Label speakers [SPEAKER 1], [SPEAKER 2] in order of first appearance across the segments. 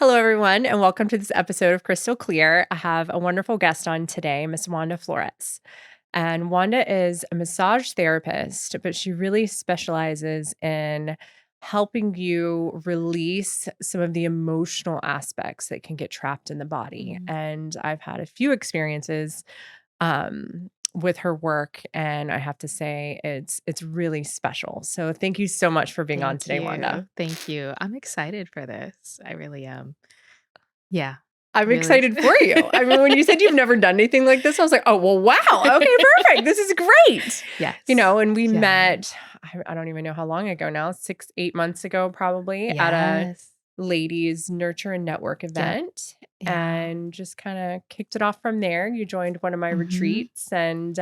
[SPEAKER 1] Hello, everyone, and welcome to this episode of Crystal Clear. I have a wonderful guest on today, Miss Wanda Flores. And Wanda is a massage therapist, but she really specializes in helping you release some of the emotional aspects that can get trapped in the body.
[SPEAKER 2] Mm.
[SPEAKER 1] And I've had a few experiences with her work, and I have to say it's really special. So thank you so much for being on
[SPEAKER 2] Thank
[SPEAKER 1] today, Wanda.
[SPEAKER 2] you. Thank you. I'm excited for this. I really am. Yeah,
[SPEAKER 1] I'm
[SPEAKER 2] really.
[SPEAKER 1] excited for you. I mean, when you said you've never done anything like this, I was like, oh, well, wow. Okay, perfect. This is great.
[SPEAKER 2] Yes.
[SPEAKER 1] And we
[SPEAKER 2] Yeah.
[SPEAKER 1] met, I don't even know how long ago now, 8 months ago, probably at a
[SPEAKER 2] Yes.
[SPEAKER 1] ladies nurture and network event,
[SPEAKER 2] Yeah.
[SPEAKER 1] and just kind of kicked it off from there. You joined one of my
[SPEAKER 2] Mhm.
[SPEAKER 1] retreats, and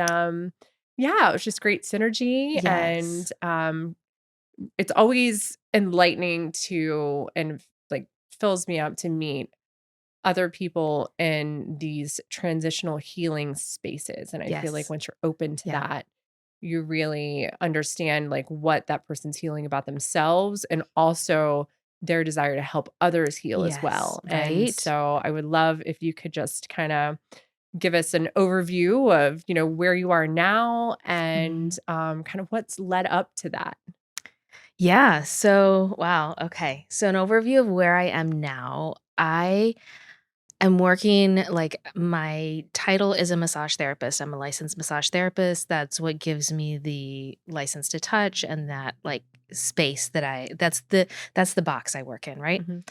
[SPEAKER 1] yeah, it was just great synergy.
[SPEAKER 2] Yes.
[SPEAKER 1] And it's always enlightening to, and like fills me up to meet other people in these transitional healing spaces. And I feel like
[SPEAKER 2] Yes.
[SPEAKER 1] once you're open to
[SPEAKER 2] Yeah.
[SPEAKER 1] that, you really understand like what that person's healing about themselves, and also their desire to help others heal as
[SPEAKER 2] Yes.
[SPEAKER 1] well. And
[SPEAKER 2] Right.
[SPEAKER 1] so I would love if you could just kind of give us an overview of, where you are now, and kind of what's led up to that.
[SPEAKER 2] Yeah. So, wow. Okay. So, an overview of where I am now. I'm working like my title is a massage therapist. I'm a licensed massage therapist. That's what gives me the license to touch and that like space that that's the box I work in, right?
[SPEAKER 1] Mhm.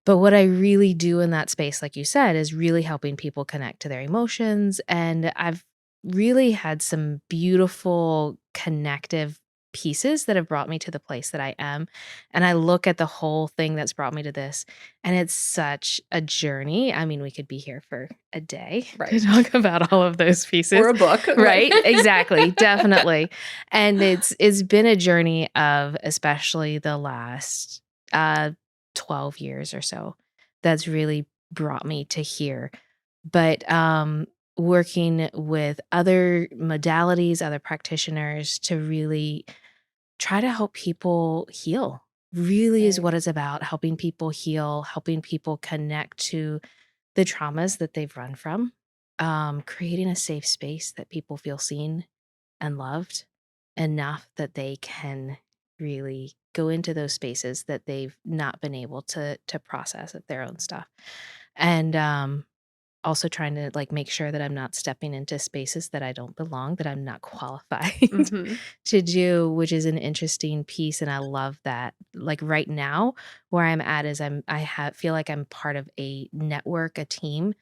[SPEAKER 2] But what I really do in that space, like you said, is really helping people connect to their emotions. And I've really had some beautiful connective pieces that have brought me to the place that I am. And I look at the whole thing that's brought me to this, and it's such a journey. I mean, we could be here for a day to
[SPEAKER 1] Right.
[SPEAKER 2] talk about all of those pieces.
[SPEAKER 1] Or a book.
[SPEAKER 2] Right? Exactly. Definitely. And it's been a journey of especially the last 12 years or so that's really brought me to here. But working with other modalities, other practitioners to really try to help people heal really is
[SPEAKER 1] Right.
[SPEAKER 2] what it's about, helping people heal, helping people connect to the traumas that they've run from, creating a safe space that people feel seen and loved enough that they can really go into those spaces that they've not been able to process of their own stuff. And also trying to like make sure that I'm not stepping into spaces that I don't belong, that I'm not qualified
[SPEAKER 1] Mhm.
[SPEAKER 2] to do, which is an interesting piece. And I love that. Like right now, where I'm at is feel like I'm part of a network, a team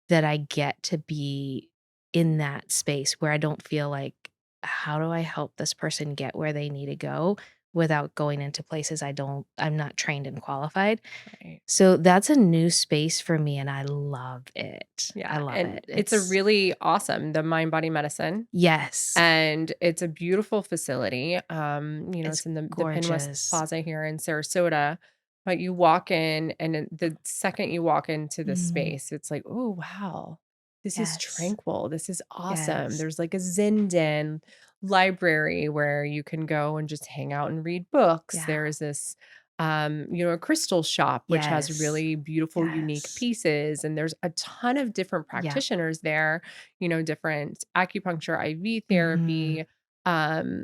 [SPEAKER 2] that I get to be in that space where I don't feel like, how do I help this person get where they need to go without going into places I'm not trained and qualified.
[SPEAKER 1] Right.
[SPEAKER 2] So that's a new space for me and I love it. I
[SPEAKER 1] Yeah,
[SPEAKER 2] love
[SPEAKER 1] and
[SPEAKER 2] it.
[SPEAKER 1] it's a really awesome, the mind body medicine,
[SPEAKER 2] Yes,
[SPEAKER 1] and it's a beautiful facility.
[SPEAKER 2] it's
[SPEAKER 1] It's in the Penn West
[SPEAKER 2] gorgeous.
[SPEAKER 1] Plaza here in Sarasota. But you walk in, and then the second you walk into the
[SPEAKER 2] Mhm.
[SPEAKER 1] space, it's like, oh wow, this is
[SPEAKER 2] Yes,
[SPEAKER 1] tranquil. This is awesome.
[SPEAKER 2] yes,
[SPEAKER 1] There's like a Zen den library where you can go and just hang out and read books.
[SPEAKER 2] yeah,
[SPEAKER 1] There's this a crystal shop, which has
[SPEAKER 2] yes,
[SPEAKER 1] really beautiful, unique
[SPEAKER 2] yes,
[SPEAKER 1] pieces. And there's a ton of different
[SPEAKER 2] yeah.
[SPEAKER 1] practitioners there, different acupuncture, IV
[SPEAKER 2] Mhm.
[SPEAKER 1] therapy,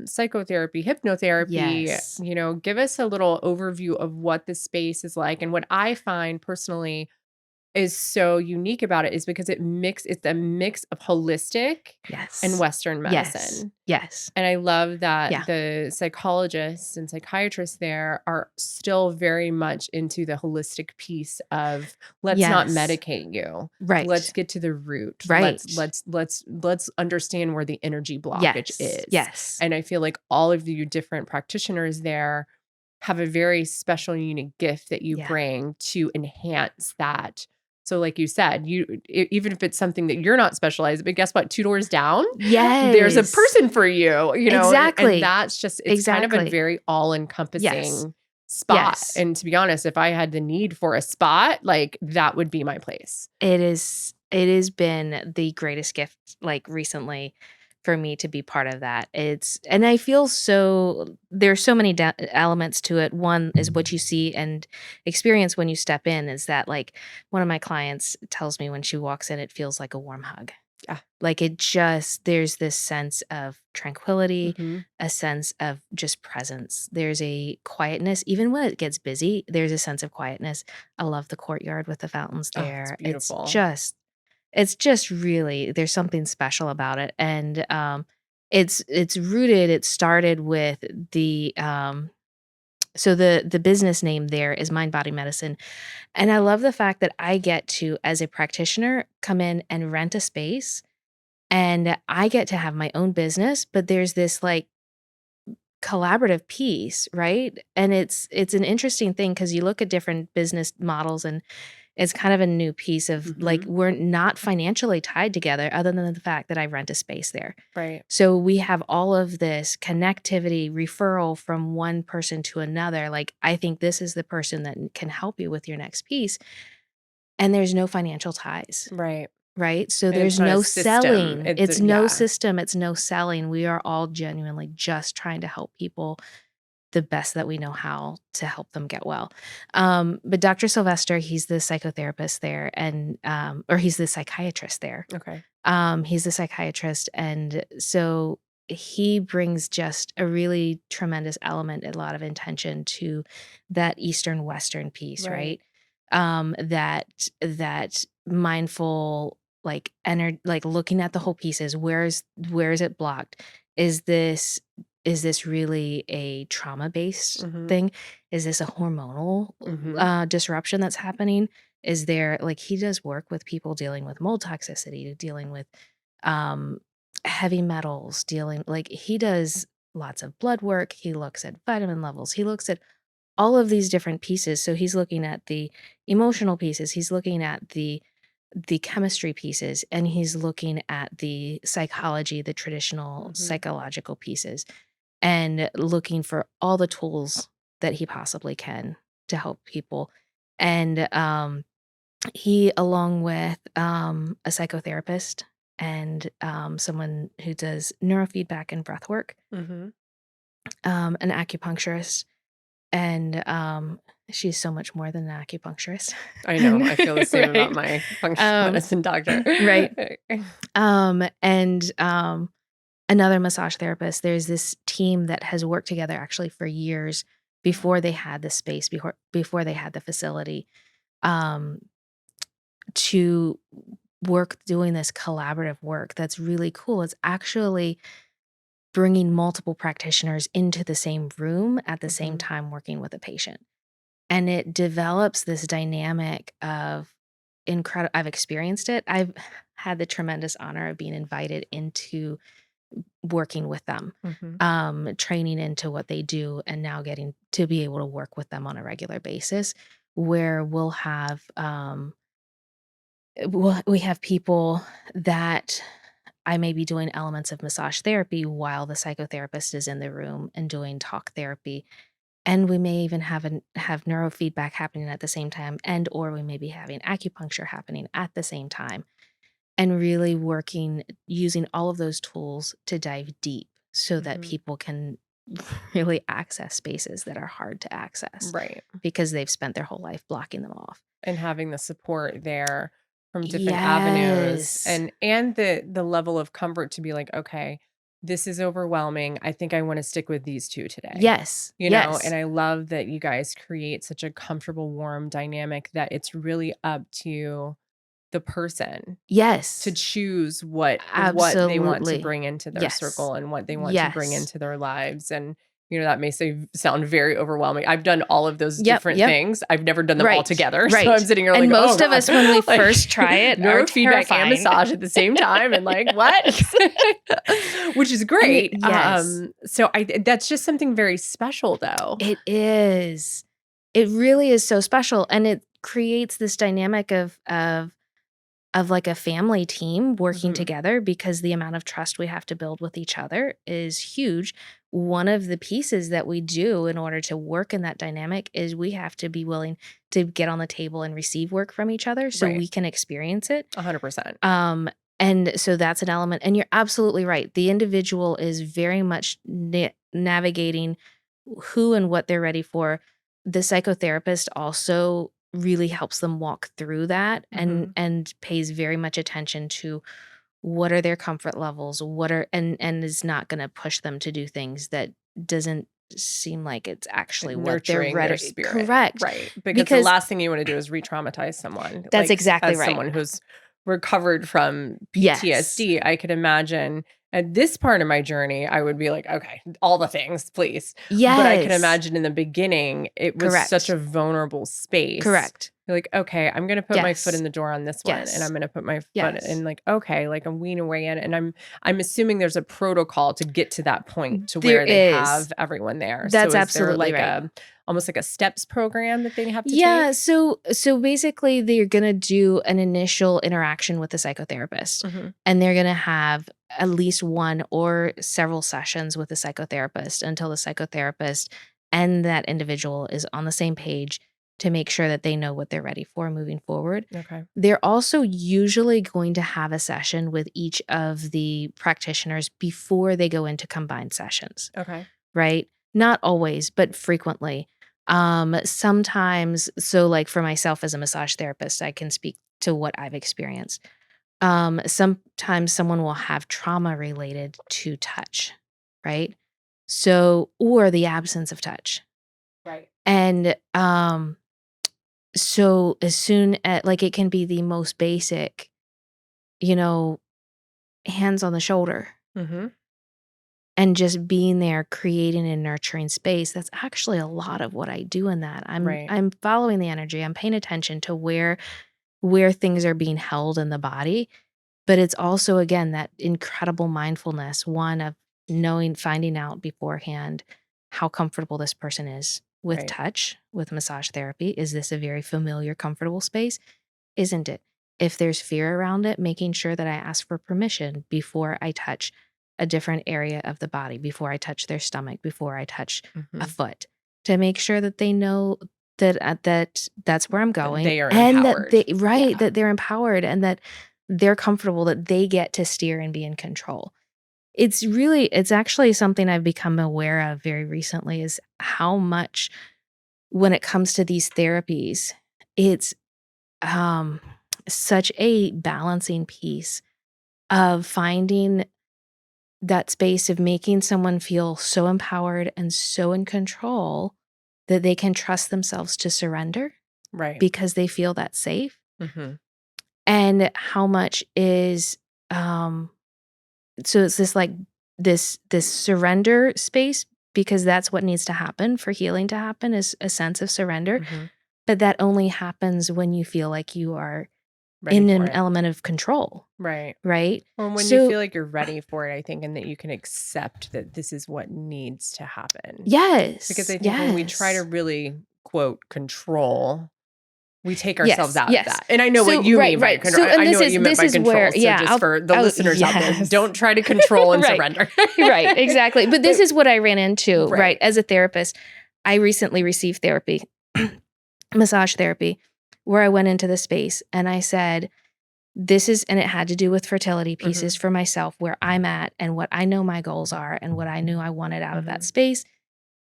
[SPEAKER 1] psychotherapy, hypnotherapy.
[SPEAKER 2] Yes,
[SPEAKER 1] Give us a little overview of what the space is like. And what I find personally is so unique about it is because it's a mix of holistic and
[SPEAKER 2] yes,
[SPEAKER 1] Western
[SPEAKER 2] yes,
[SPEAKER 1] medicine.
[SPEAKER 2] yes,
[SPEAKER 1] And I love that
[SPEAKER 2] yeah,
[SPEAKER 1] the psychologists and psychiatrists there are still very much into the holistic piece of, let's not
[SPEAKER 2] yes,
[SPEAKER 1] medicate you. Let's
[SPEAKER 2] right,
[SPEAKER 1] get to the root. Let's
[SPEAKER 2] right,
[SPEAKER 1] let's let's understand where the energy blockage
[SPEAKER 2] yes,
[SPEAKER 1] is.
[SPEAKER 2] yes,
[SPEAKER 1] And I feel like all of you different practitioners there have a very special, unique gift that you
[SPEAKER 2] yeah,
[SPEAKER 1] bring to enhance that. So like you said, even if it's something that you're not specialized, but guess what? 2 doors down, there's a
[SPEAKER 2] yes,
[SPEAKER 1] person for you, and
[SPEAKER 2] exactly,
[SPEAKER 1] that's just, it's kind of a
[SPEAKER 2] exactly,
[SPEAKER 1] very
[SPEAKER 2] yes,
[SPEAKER 1] all-encompassing spot.
[SPEAKER 2] yes.
[SPEAKER 1] And to be honest, if I had the need for a spot, like that would be my place.
[SPEAKER 2] It has been the greatest gift, like, recently for me to be part of that. And I feel there's so many elements to it. One is what you see and experience when you step in is that, like, one of my clients tells me when she walks in, it feels like a warm hug.
[SPEAKER 1] Yeah.
[SPEAKER 2] Like, there's this sense of tranquility,
[SPEAKER 1] Mhm.
[SPEAKER 2] a sense of just presence. There's a quietness. Even when it gets busy, there's a sense of quietness. I love the courtyard with the fountains
[SPEAKER 1] Oh, it's
[SPEAKER 2] there.
[SPEAKER 1] beautiful.
[SPEAKER 2] It's just really, there's something special about it. And it started with the business name there is Mind Body Medicine. And I love the fact that I get to, as a practitioner, come in and rent a space, and I get to have my own business, but there's this, like, collaborative piece, right? And it's an interesting thing because you look at different business models, and it's kind of a new piece of, like,
[SPEAKER 1] Mhm.
[SPEAKER 2] we're not financially tied together other than the fact that I rent a space there.
[SPEAKER 1] Right.
[SPEAKER 2] So we have all of this connectivity, referral from one person to another. Like, I think this is the person that can help you with your next piece. And there's no financial ties,
[SPEAKER 1] Right.
[SPEAKER 2] right? So
[SPEAKER 1] And it's
[SPEAKER 2] there's
[SPEAKER 1] not a
[SPEAKER 2] no
[SPEAKER 1] system.
[SPEAKER 2] selling.
[SPEAKER 1] It's
[SPEAKER 2] It's
[SPEAKER 1] a
[SPEAKER 2] no
[SPEAKER 1] yeah.
[SPEAKER 2] system. It's no selling. We are all genuinely just trying to help people the best that we know how to help them get well. But Dr. Sylvester, he's the psychotherapist there, and or he's the psychiatrist there.
[SPEAKER 1] Okay.
[SPEAKER 2] He's a psychiatrist, and so he brings just a really tremendous element, a lot of intention to that Eastern Western piece,
[SPEAKER 1] Right.
[SPEAKER 2] right? That mindful, like looking at the whole pieces. Where is it blocked? Is this is this really a trauma based
[SPEAKER 1] Mhm.
[SPEAKER 2] thing? Is this a hormonal
[SPEAKER 1] Mhm.
[SPEAKER 2] disruption that's happening? Is there, like, he does work with people dealing with mold toxicity, dealing with um, heavy metals, he does lots of blood work. He looks at vitamin levels. He looks at all of these different pieces. So he's looking at the emotional pieces. He's looking at the chemistry pieces, and he's looking at the psychology, the traditional
[SPEAKER 1] Mhm.
[SPEAKER 2] psychological pieces, and looking for all the tools that he possibly can to help people. And he, along with, a psychotherapist and, someone who does neurofeedback and breath work,
[SPEAKER 1] Mhm.
[SPEAKER 2] an acupuncturist, and, she's so much more than an acupuncturist.
[SPEAKER 1] I know.
[SPEAKER 2] And
[SPEAKER 1] I feel the same about
[SPEAKER 2] right?
[SPEAKER 1] my functional
[SPEAKER 2] Um,
[SPEAKER 1] medicine doctor.
[SPEAKER 2] right. And another massage therapist. There's this team that has worked together actually for years before they had the space, before they had the facility, um, to work doing this collaborative work that's really cool. It's actually bringing multiple practitioners into the same room at the same
[SPEAKER 1] Mhm.
[SPEAKER 2] time working with a patient. And it develops this dynamic of incredible. I've experienced it. I've had the tremendous honor of being invited into working with them,
[SPEAKER 1] Mhm.
[SPEAKER 2] training into what they do, and now getting to be able to work with them on a regular basis, where we have people that I may be doing elements of massage therapy while the psychotherapist is in the room and doing talk therapy. And we may even have neurofeedback happening at the same time, and or we may be having acupuncture happening at the same time, and really working using all of those tools to dive deep so that
[SPEAKER 1] Mhm.
[SPEAKER 2] people can really access spaces that are hard to access
[SPEAKER 1] Right.
[SPEAKER 2] because they've spent their whole life blocking them off.
[SPEAKER 1] And having the support there from different avenues
[SPEAKER 2] Yes.
[SPEAKER 1] and the level of comfort to be like, "Okay, this is overwhelming. I think I wanna stick with these 2 today."
[SPEAKER 2] Yes.
[SPEAKER 1] You know? And
[SPEAKER 2] Yes.
[SPEAKER 1] I love that you guys create such a comfortable, warm dynamic that it's really up to the person to
[SPEAKER 2] Yes.
[SPEAKER 1] choose what they want to
[SPEAKER 2] Absolutely.
[SPEAKER 1] bring into their
[SPEAKER 2] Yes.
[SPEAKER 1] circle and what they want to bring
[SPEAKER 2] Yes.
[SPEAKER 1] into their lives, and, that may sound very overwhelming. I've done all of those
[SPEAKER 2] Yep,
[SPEAKER 1] different
[SPEAKER 2] yep.
[SPEAKER 1] things. I've never done them all
[SPEAKER 2] Right,
[SPEAKER 1] together, so I'm
[SPEAKER 2] right.
[SPEAKER 1] sitting here
[SPEAKER 2] And
[SPEAKER 1] like, "Oh
[SPEAKER 2] most of
[SPEAKER 1] god."
[SPEAKER 2] us, when we
[SPEAKER 1] Like,
[SPEAKER 2] first try it, are
[SPEAKER 1] neurofeedback and
[SPEAKER 2] terrified.
[SPEAKER 1] massage at the same time and like, "What?"
[SPEAKER 2] Yes.
[SPEAKER 1] Which is
[SPEAKER 2] And it
[SPEAKER 1] great.
[SPEAKER 2] yes,
[SPEAKER 1] So that's just something very special though.
[SPEAKER 2] it is. It really is so special, and it creates this dynamic of like a family team working
[SPEAKER 1] Mhm.
[SPEAKER 2] together because the amount of trust we have to build with each other is huge. One of the pieces that we do in order to work in that dynamic is we have to be willing to get on the table and receive work from each other so
[SPEAKER 1] Right.
[SPEAKER 2] we can experience it.
[SPEAKER 1] 100%.
[SPEAKER 2] Um, And so that's an element. And you're absolutely right. The individual is very much navigating who and what they're ready for. The psychotherapist also really helps them walk through that and pays very much attention to what are their comfort levels, what are and is not going to push them to do things that doesn't seem like it's actually
[SPEAKER 1] Like
[SPEAKER 2] what they're
[SPEAKER 1] nurturing their
[SPEAKER 2] ready.
[SPEAKER 1] spirit.
[SPEAKER 2] Correct.
[SPEAKER 1] Right. Because the
[SPEAKER 2] Because
[SPEAKER 1] last thing you want to do is re-traumatize someone.
[SPEAKER 2] that's
[SPEAKER 1] Like
[SPEAKER 2] exactly
[SPEAKER 1] as
[SPEAKER 2] right.
[SPEAKER 1] someone who's recovered from
[SPEAKER 2] Yes.
[SPEAKER 1] PTSD, I could imagine at this part of my journey, I would be like, okay, all the things, please. But I can
[SPEAKER 2] Yes.
[SPEAKER 1] imagine in the beginning, it was such
[SPEAKER 2] Correct.
[SPEAKER 1] a vulnerable space.
[SPEAKER 2] Correct.
[SPEAKER 1] You're like, okay, I'm going to put my foot
[SPEAKER 2] Yes.
[SPEAKER 1] in the door on this one, and
[SPEAKER 2] Yes.
[SPEAKER 1] I'm going to put my foot
[SPEAKER 2] Yes.
[SPEAKER 1] in, like, okay, like I'm weaning away in, and I'm assuming there's a protocol to get to that point to
[SPEAKER 2] There
[SPEAKER 1] where they
[SPEAKER 2] is.
[SPEAKER 1] have everyone there.
[SPEAKER 2] That's
[SPEAKER 1] So is there
[SPEAKER 2] absolutely
[SPEAKER 1] like
[SPEAKER 2] right.
[SPEAKER 1] almost like a steps program that they have to
[SPEAKER 2] Yeah,
[SPEAKER 1] take?
[SPEAKER 2] so basically they're going to do an initial interaction with the psychotherapist,
[SPEAKER 1] Mhm.
[SPEAKER 2] and they're going to have at least one or several sessions with the psychotherapist until the psychotherapist and that individual is on the same page to make sure that they know what they're ready for moving forward.
[SPEAKER 1] Okay.
[SPEAKER 2] They're also usually going to have a session with each of the practitioners before they go into combined sessions,
[SPEAKER 1] Okay.
[SPEAKER 2] right? Not always, but frequently. Sometimes, so like for myself as a massage therapist, I can speak to what I've experienced. Sometimes someone will have trauma related to touch, right? So, or the absence of touch.
[SPEAKER 1] Right.
[SPEAKER 2] And so as soon as like it can be the most basic, you know, hands on the shoulder
[SPEAKER 1] Mhm.
[SPEAKER 2] and just being there creating and nurturing space. That's actually a lot of what I do in that.
[SPEAKER 1] Right.
[SPEAKER 2] I'm following the energy. I'm paying attention to where things are being held in the body, but it's also again that incredible mindfulness, one of knowing, finding out beforehand how comfortable this person is with
[SPEAKER 1] Right.
[SPEAKER 2] touch, with massage therapy. Is this a very familiar, comfortable space? Isn't it? If there's fear around it, making sure that I ask for permission before I touch a different area of the body, before I touch their stomach, before I touch a
[SPEAKER 1] Mhm.
[SPEAKER 2] foot, to make sure that they know that that's where I'm
[SPEAKER 1] That
[SPEAKER 2] going
[SPEAKER 1] they are
[SPEAKER 2] and that
[SPEAKER 1] empowered. Yeah.
[SPEAKER 2] that they're empowered and that they're comfortable, that they get to steer and be in control. It's actually something I've become aware of very recently is how much when it comes to these therapies, it's um, such a balancing piece of finding that space of making someone feel so empowered and so in control that they can trust themselves to surrender
[SPEAKER 1] Right.
[SPEAKER 2] because they feel that safe.
[SPEAKER 1] Mhm.
[SPEAKER 2] And how much is so it's this like this surrender space because that's what needs to happen for healing to happen is a sense of surrender.
[SPEAKER 1] Mhm.
[SPEAKER 2] But that only happens when you feel like you are
[SPEAKER 1] Ready
[SPEAKER 2] in
[SPEAKER 1] for
[SPEAKER 2] an
[SPEAKER 1] it.
[SPEAKER 2] element of control,
[SPEAKER 1] Right.
[SPEAKER 2] right?
[SPEAKER 1] Well, when you
[SPEAKER 2] So,
[SPEAKER 1] feel like you're ready for it, I think, and that you can accept that this is what needs to happen. Because
[SPEAKER 2] yes,
[SPEAKER 1] I think when we try to
[SPEAKER 2] yes.
[SPEAKER 1] really, quote, control, we take ourselves
[SPEAKER 2] Yes,
[SPEAKER 1] out of
[SPEAKER 2] yes.
[SPEAKER 1] that. And I know what
[SPEAKER 2] So
[SPEAKER 1] you
[SPEAKER 2] right,
[SPEAKER 1] mean by
[SPEAKER 2] right.
[SPEAKER 1] control.
[SPEAKER 2] So and
[SPEAKER 1] I know what you meant
[SPEAKER 2] this
[SPEAKER 1] by
[SPEAKER 2] is where
[SPEAKER 1] control. So
[SPEAKER 2] yeah,
[SPEAKER 1] just for the
[SPEAKER 2] I'll
[SPEAKER 1] listeners out there,
[SPEAKER 2] yes.
[SPEAKER 1] don't try to control and
[SPEAKER 2] Right.
[SPEAKER 1] surrender.
[SPEAKER 2] Right, exactly. But this
[SPEAKER 1] But
[SPEAKER 2] is what I ran into, right,
[SPEAKER 1] right.
[SPEAKER 2] as a therapist. I recently received therapy, massage therapy, where I went into the space and I said, this is and it had to do with fertility pieces
[SPEAKER 1] Mhm.
[SPEAKER 2] for myself, where I'm at and what I know my goals are and what I knew I wanted out of that
[SPEAKER 1] Mhm.
[SPEAKER 2] space.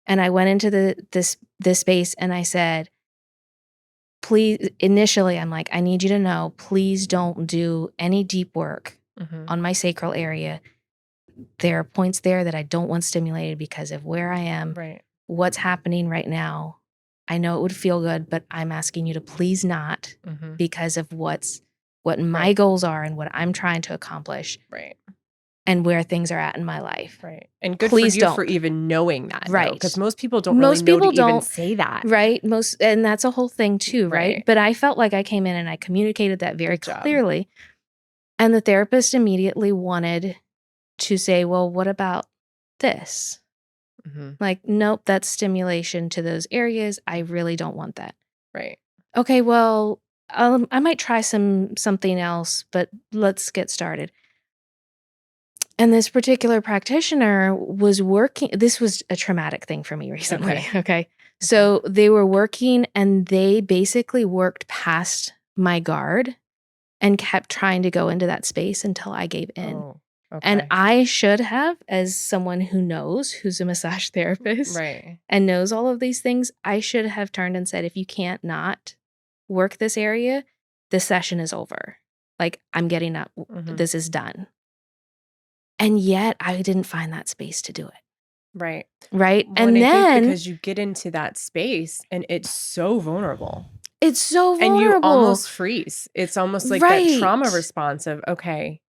[SPEAKER 2] And I went into this space and I said, please initially, I'm like, I need you to know, please don't do any deep work
[SPEAKER 1] Mhm.
[SPEAKER 2] on my sacral area. There are points there that I don't want stimulated because of where I am,
[SPEAKER 1] Right.
[SPEAKER 2] what's happening right now. I know it would feel good, but I'm asking you to please not
[SPEAKER 1] Mhm.
[SPEAKER 2] because of what my
[SPEAKER 1] Right.
[SPEAKER 2] goals are and what I'm trying to accomplish
[SPEAKER 1] Right.
[SPEAKER 2] and where things are at in my life.
[SPEAKER 1] Right. And good for
[SPEAKER 2] Please
[SPEAKER 1] you for
[SPEAKER 2] don't.
[SPEAKER 1] even knowing that though, because
[SPEAKER 2] Right.
[SPEAKER 1] most people don't really
[SPEAKER 2] Most
[SPEAKER 1] know to
[SPEAKER 2] people
[SPEAKER 1] even
[SPEAKER 2] don't.
[SPEAKER 1] say that.
[SPEAKER 2] Right? Most and that's a whole thing too, right?
[SPEAKER 1] Right.
[SPEAKER 2] But I felt like I came in and I communicated that very
[SPEAKER 1] Good job.
[SPEAKER 2] clearly, and the therapist immediately wanted to say, "Well, what about this?"
[SPEAKER 1] Mhm.
[SPEAKER 2] Like, "Nope, that's stimulation to those areas. I really don't want that."
[SPEAKER 1] Right.
[SPEAKER 2] Okay, well, I might try something else, but let's get started. And this particular practitioner was working this was a traumatic thing for me recently,
[SPEAKER 1] Okay.
[SPEAKER 2] okay?
[SPEAKER 1] Okay.
[SPEAKER 2] So, they were working and they basically worked past my guard and kept trying to go into that space until I gave in.
[SPEAKER 1] Oh,
[SPEAKER 2] And
[SPEAKER 1] okay.
[SPEAKER 2] I should have, as someone who knows, who's a massage therapist
[SPEAKER 1] Right.
[SPEAKER 2] and knows all of these things, I should have turned and said, if you can't not work this area, the session is over. Like, I'm getting up.
[SPEAKER 1] Mhm.
[SPEAKER 2] This is done. And yet I didn't find that space to do it.
[SPEAKER 1] Right.
[SPEAKER 2] Right.
[SPEAKER 1] Well, and
[SPEAKER 2] And
[SPEAKER 1] I think
[SPEAKER 2] then
[SPEAKER 1] because you get into that space and it's so vulnerable
[SPEAKER 2] it's so
[SPEAKER 1] and you
[SPEAKER 2] vulnerable.
[SPEAKER 1] almost freeze. It's almost like that trauma
[SPEAKER 2] Right.
[SPEAKER 1] response of, okay,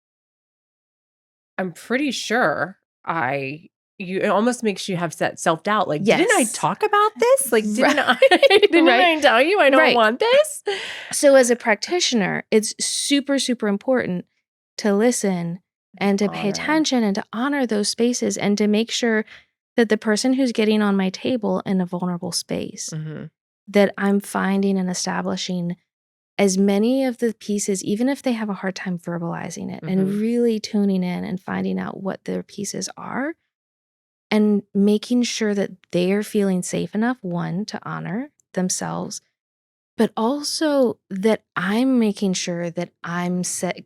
[SPEAKER 1] I'm pretty sure it almost makes you have that self-doubt. Like, didn't I
[SPEAKER 2] Yes.
[SPEAKER 1] talk about this? Like, didn't I
[SPEAKER 2] Right.
[SPEAKER 1] tell you I don't
[SPEAKER 2] Right.
[SPEAKER 1] want this?
[SPEAKER 2] So as a practitioner, it's super, super important to listen and to pay
[SPEAKER 1] Honor.
[SPEAKER 2] attention and to honor those spaces and to make sure that the person who's getting on my table in a vulnerable space,
[SPEAKER 1] Mhm.
[SPEAKER 2] that I'm finding and establishing as many of the pieces, even if they have a hard time verbalizing it, and
[SPEAKER 1] Mhm.
[SPEAKER 2] really tuning in and finding out what their pieces are and making sure that they're feeling safe enough, one, to honor themselves, but also that I'm making sure that I'm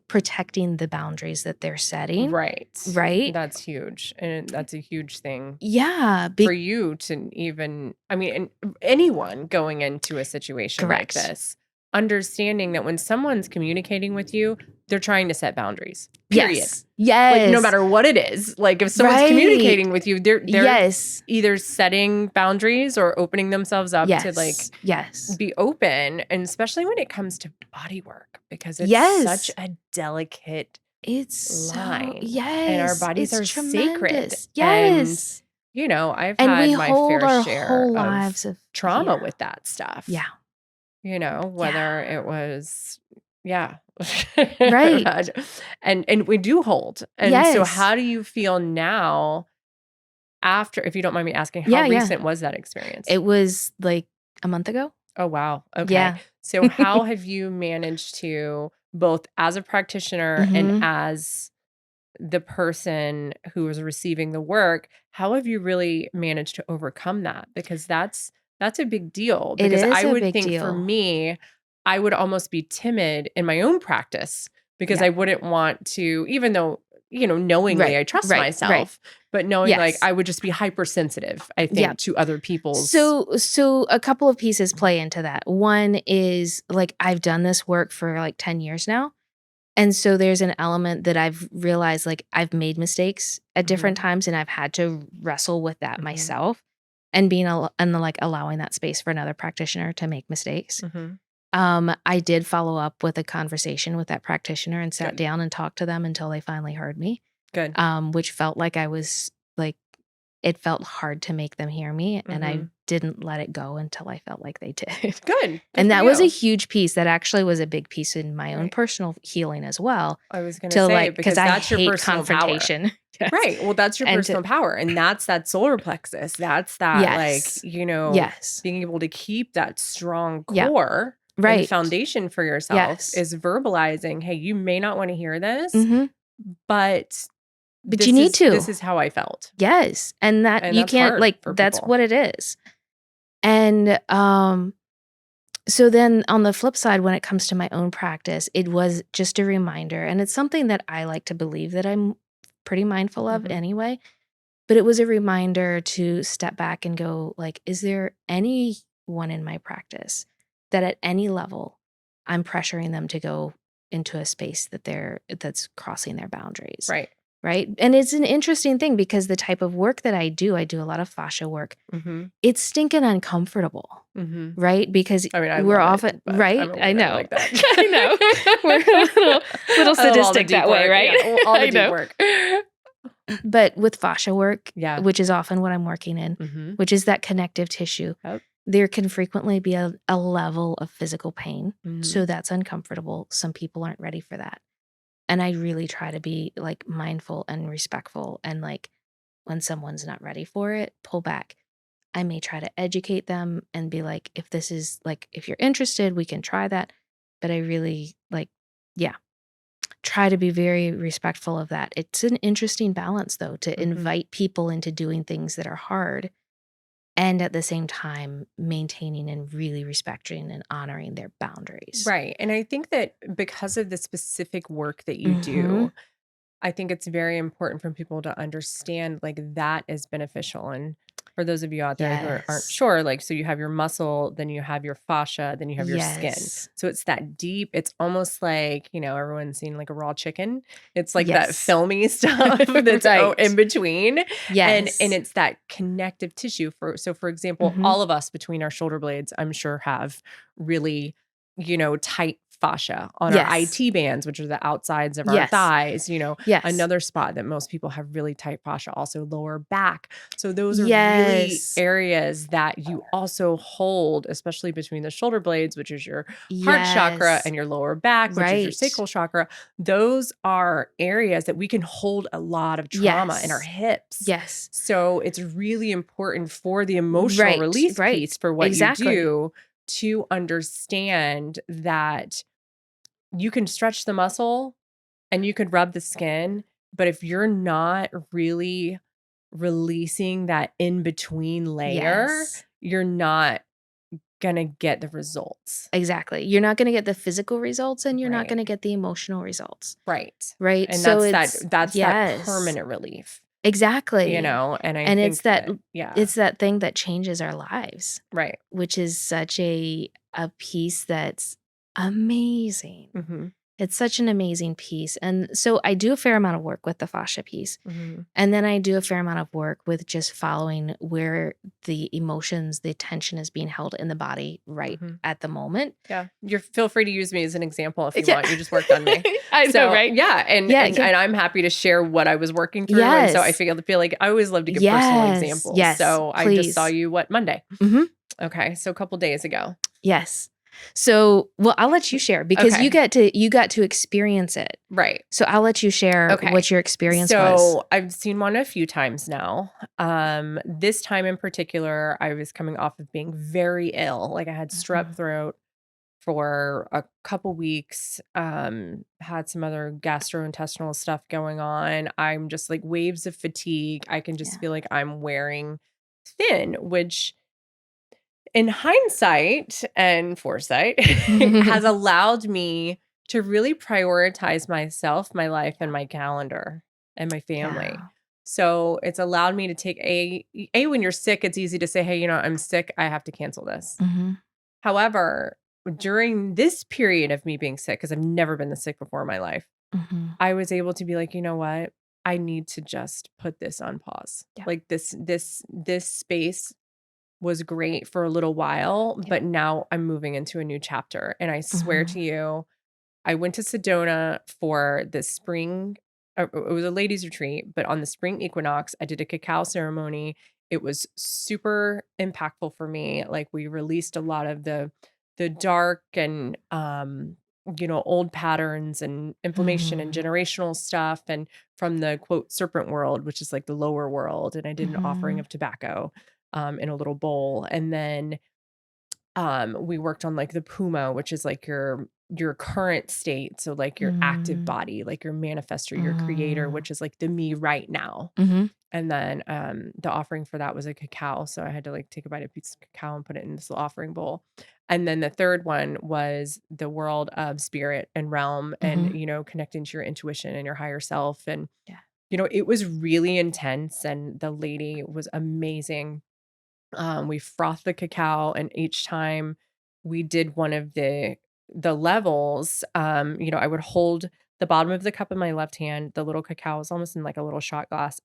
[SPEAKER 2] protecting the boundaries that they're setting.
[SPEAKER 1] Right.
[SPEAKER 2] Right?
[SPEAKER 1] That's huge. And that's a huge thing
[SPEAKER 2] Yeah.
[SPEAKER 1] for you to even, I mean, and anyone going into a situation like
[SPEAKER 2] Correct.
[SPEAKER 1] this, understanding that when someone's communicating with you, they're trying to set boundaries. Period.
[SPEAKER 2] Yes. Yes.
[SPEAKER 1] Like, no matter what it is, like if someone's communicating with you, they're
[SPEAKER 2] yes.
[SPEAKER 1] either setting boundaries or opening themselves up to like
[SPEAKER 2] yes.
[SPEAKER 1] be open, and especially when it comes to body work, because it's
[SPEAKER 2] Yes.
[SPEAKER 1] such a delicate
[SPEAKER 2] It's
[SPEAKER 1] line.
[SPEAKER 2] so yes.
[SPEAKER 1] And our bodies
[SPEAKER 2] it's
[SPEAKER 1] are
[SPEAKER 2] tremendous.
[SPEAKER 1] sacred. And
[SPEAKER 2] Yes.
[SPEAKER 1] I've
[SPEAKER 2] And
[SPEAKER 1] had
[SPEAKER 2] we
[SPEAKER 1] my
[SPEAKER 2] hold
[SPEAKER 1] fair
[SPEAKER 2] our
[SPEAKER 1] share
[SPEAKER 2] whole
[SPEAKER 1] of
[SPEAKER 2] lives of
[SPEAKER 1] trauma
[SPEAKER 2] yeah.
[SPEAKER 1] with that stuff.
[SPEAKER 2] Yeah.
[SPEAKER 1] Whether it was, yeah.
[SPEAKER 2] Right.
[SPEAKER 1] And we do hold. And so
[SPEAKER 2] Yes.
[SPEAKER 1] how do you feel now after, if you don't mind me asking, how
[SPEAKER 2] Yeah, yeah.
[SPEAKER 1] recent was that experience?
[SPEAKER 2] It was like a month ago.
[SPEAKER 1] Oh, wow. Okay.
[SPEAKER 2] Yeah.
[SPEAKER 1] So how have you managed to, both as a practitioner and
[SPEAKER 2] Mhm.
[SPEAKER 1] as the person who is receiving the work, how have you really managed to overcome that? Because that's a big deal.
[SPEAKER 2] It
[SPEAKER 1] Because
[SPEAKER 2] is
[SPEAKER 1] I
[SPEAKER 2] a
[SPEAKER 1] would
[SPEAKER 2] big
[SPEAKER 1] think for
[SPEAKER 2] deal.
[SPEAKER 1] me, I would almost be timid in my own practice because
[SPEAKER 2] Yeah.
[SPEAKER 1] I wouldn't want to, even though, knowingly
[SPEAKER 2] Right.
[SPEAKER 1] I trust
[SPEAKER 2] Right.
[SPEAKER 1] myself, but knowing like
[SPEAKER 2] Yes.
[SPEAKER 1] I would just be hypersensitive, I think,
[SPEAKER 2] Yeah.
[SPEAKER 1] to other people's.
[SPEAKER 2] So a couple of pieces play into that. One is like I've done this work for like 10 years now. And so there's an element that I've realized like I've made mistakes at different times and I've had to wrestle with that myself and like allowing that space for another practitioner to make mistakes. I did follow up with a conversation with that practitioner and sat
[SPEAKER 1] Good.
[SPEAKER 2] down and talked to them until they finally heard me.
[SPEAKER 1] Good.
[SPEAKER 2] Which felt like I was like, it felt hard to make them hear me. And I didn't let it go until I felt like they did.
[SPEAKER 1] Good.
[SPEAKER 2] And
[SPEAKER 1] for
[SPEAKER 2] that was a
[SPEAKER 1] you.
[SPEAKER 2] huge piece. That actually was a big piece in my own
[SPEAKER 1] Right.
[SPEAKER 2] personal healing as well.
[SPEAKER 1] I was going
[SPEAKER 2] To
[SPEAKER 1] to say,
[SPEAKER 2] like,
[SPEAKER 1] because
[SPEAKER 2] I
[SPEAKER 1] that's your
[SPEAKER 2] hate
[SPEAKER 1] personal
[SPEAKER 2] confrontation.
[SPEAKER 1] power.
[SPEAKER 2] Yes.
[SPEAKER 1] Right. Well, that's your
[SPEAKER 2] And
[SPEAKER 1] personal power. And that's that solar plexus. That's that,
[SPEAKER 2] Yes. Yes.
[SPEAKER 1] being able to keep that strong
[SPEAKER 2] Yeah.
[SPEAKER 1] core and
[SPEAKER 2] Right.
[SPEAKER 1] foundation for yourself
[SPEAKER 2] Yes.
[SPEAKER 1] is verbalizing, hey, you may not want to hear this,
[SPEAKER 2] Mhm.
[SPEAKER 1] but
[SPEAKER 2] But you need to.
[SPEAKER 1] This is how I felt.
[SPEAKER 2] Yes. And that
[SPEAKER 1] And
[SPEAKER 2] you
[SPEAKER 1] that's
[SPEAKER 2] can't
[SPEAKER 1] hard
[SPEAKER 2] like,
[SPEAKER 1] for
[SPEAKER 2] that's
[SPEAKER 1] people.
[SPEAKER 2] what it is. And so then on the flip side, when it comes to my own practice, it was just a reminder. And it's something that I like to believe that I'm pretty mindful of anyway. But it was a reminder to step back and go, like, is there anyone in my practice that at any level I'm pressuring them to go into a space that's crossing their boundaries?
[SPEAKER 1] Right.
[SPEAKER 2] Right. And it's an interesting thing because the type of work that I do a lot of fascia work. It's stinking uncomfortable. Right. Because we're often right. I know.
[SPEAKER 1] Like that.
[SPEAKER 2] I know. We're a little sadistic that way, right?
[SPEAKER 1] Yeah, all the deep work.
[SPEAKER 2] But with fascia work,
[SPEAKER 1] Yeah.
[SPEAKER 2] which is often what I'm working in, which is that connective tissue,
[SPEAKER 1] Yep.
[SPEAKER 2] there can frequently be a level of physical pain. So that's uncomfortable. Some people aren't ready for that. And I really try to be like mindful and respectful. And like when someone's not ready for it, pull back. I may try to educate them and be like, if this is like, if you're interested, we can try that. But I really try to be very respectful of that. It's an interesting balance though, to invite people into doing things that are hard and at the same time maintaining and really respecting and honoring their boundaries.
[SPEAKER 1] Right. And I think that because of the specific work that you
[SPEAKER 2] Mhm.
[SPEAKER 1] do, I think it's very important for people to understand like that is beneficial. And for those of you out there who aren't
[SPEAKER 2] Yes.
[SPEAKER 1] sure, like, so you have your muscle, then you have your fascia, then you have your skin.
[SPEAKER 2] Yes.
[SPEAKER 1] So it's that deep, it's almost like, everyone's seen like a raw chicken. It's like that
[SPEAKER 2] Yes.
[SPEAKER 1] filmy stuff that's in
[SPEAKER 2] Right.
[SPEAKER 1] between. And
[SPEAKER 2] Yes.
[SPEAKER 1] it's that connective tissue for example,
[SPEAKER 2] Mhm.
[SPEAKER 1] all of us between our shoulder blades, I'm sure have really, tight fascia on our
[SPEAKER 2] Yes.
[SPEAKER 1] IT bands, which are the outsides of our
[SPEAKER 2] Yes.
[SPEAKER 1] thighs,
[SPEAKER 2] Yes.
[SPEAKER 1] another spot that most people have really tight fascia, also lower back. So those are really
[SPEAKER 2] Yes.
[SPEAKER 1] areas that you also hold, especially between the shoulder blades, which is your heart chakra,
[SPEAKER 2] Yes.
[SPEAKER 1] and your lower back, which is your
[SPEAKER 2] Right.
[SPEAKER 1] sacral chakra. Those are areas that we can hold a lot of trauma in our
[SPEAKER 2] Yes.
[SPEAKER 1] hips.
[SPEAKER 2] Yes.
[SPEAKER 1] So it's really important for the emotional
[SPEAKER 2] Right.
[SPEAKER 1] release
[SPEAKER 2] Right.
[SPEAKER 1] piece for what you
[SPEAKER 2] Exactly.
[SPEAKER 1] do to understand that you can stretch the muscle and you could rub the skin, but if you're not really releasing that in between layer,
[SPEAKER 2] Yes.
[SPEAKER 1] you're not gonna get the results.
[SPEAKER 2] Exactly. You're not gonna get the physical results, and you're not
[SPEAKER 1] Right.
[SPEAKER 2] gonna get the emotional results,
[SPEAKER 1] Right.
[SPEAKER 2] right?
[SPEAKER 1] And
[SPEAKER 2] So
[SPEAKER 1] that's that
[SPEAKER 2] it's
[SPEAKER 1] that's that
[SPEAKER 2] yes.
[SPEAKER 1] permanent relief,
[SPEAKER 2] Exactly.
[SPEAKER 1] and I
[SPEAKER 2] And
[SPEAKER 1] think that yeah.
[SPEAKER 2] it's that thing that changes our lives,
[SPEAKER 1] Right.
[SPEAKER 2] which is such a piece that's amazing.
[SPEAKER 1] Mhm.
[SPEAKER 2] It's such an amazing piece. And so I do a fair amount of work with the fascia piece.
[SPEAKER 1] Mhm.
[SPEAKER 2] And then I do a fair amount of work with just following where the emotions, the tension is being held in the body right
[SPEAKER 1] Mhm.
[SPEAKER 2] at the moment.
[SPEAKER 1] Yeah. You're feel free to use me as an example if you
[SPEAKER 2] Yeah.
[SPEAKER 1] want. You just worked on me.
[SPEAKER 2] I know,
[SPEAKER 1] So,
[SPEAKER 2] right?
[SPEAKER 1] yeah,
[SPEAKER 2] Yeah, yeah.
[SPEAKER 1] and I'm happy to share what I was working through, and so I
[SPEAKER 2] Yes.
[SPEAKER 1] feel like I always love to give personal
[SPEAKER 2] Yes.
[SPEAKER 1] examples.
[SPEAKER 2] Yes.
[SPEAKER 1] So, I just saw
[SPEAKER 2] Please.
[SPEAKER 1] you, what, Monday?
[SPEAKER 2] Mhm.
[SPEAKER 1] Okay, so a couple days ago.
[SPEAKER 2] Yes. So, well, I'll let you share because
[SPEAKER 1] Okay,
[SPEAKER 2] you got to experience it.
[SPEAKER 1] right.
[SPEAKER 2] So I'll let you share
[SPEAKER 1] Okay.
[SPEAKER 2] what your experience was.
[SPEAKER 1] So, I've seen one a few times now. This time in particular, I was coming off of being very ill. Like, I had strep
[SPEAKER 2] Mhm.
[SPEAKER 1] throat for a couple weeks, had some other gastrointestinal stuff going on. I'm just like waves of fatigue. I can just
[SPEAKER 2] Yeah.
[SPEAKER 1] feel like I'm wearing thin, which in hindsight and foresight has allowed me to really prioritize myself, my life, and
[SPEAKER 2] Yeah.
[SPEAKER 1] my calendar and my family.
[SPEAKER 2] Yeah.
[SPEAKER 1] So it's allowed me to take when you're sick, it's easy to say, hey, I'm sick. I have to cancel this.
[SPEAKER 2] Mhm.
[SPEAKER 1] However, during this period of me being sick, because I've never been this sick before in my life,
[SPEAKER 2] Mhm.
[SPEAKER 1] I was able to be like, you know what? I need to just put this on pause.
[SPEAKER 2] Yeah.
[SPEAKER 1] Like this space was great for a little while,
[SPEAKER 2] Yeah.
[SPEAKER 1] but now I'm moving into a new chapter. And I swear
[SPEAKER 2] Mhm.
[SPEAKER 1] to you, I went to Sedona for the spring. It was a ladies' retreat, but on the spring equinox, I did a cacao ceremony. It was super impactful for me. Like we released a lot of the dark and old patterns and inflammation and
[SPEAKER 2] Mhm.
[SPEAKER 1] generational stuff, and from the quote serpent world, which is like the lower world. And I did an offering
[SPEAKER 2] Mhm.
[SPEAKER 1] of tobacco in a little bowl, and then we worked on like the Puma, which is like your current state. So like your active
[SPEAKER 2] Mhm.
[SPEAKER 1] body, like your manifestor, your creator,
[SPEAKER 2] Mhm.
[SPEAKER 1] which is like the me right now.
[SPEAKER 2] Mhm.
[SPEAKER 1] And then the offering for that was a cacao. So I had to like take a bite of piece of cacao and put it in this little offering bowl. And then the third one was the world of spirit and realm and,
[SPEAKER 2] Mhm.
[SPEAKER 1] connecting to your intuition and your higher self. And,
[SPEAKER 2] Yeah.
[SPEAKER 1] it was really intense. And the lady was amazing. We frothed the cacao, and each time we did one of the levels, I would hold the bottom of the cup in my left hand. The little cacao was almost in like a little shot glass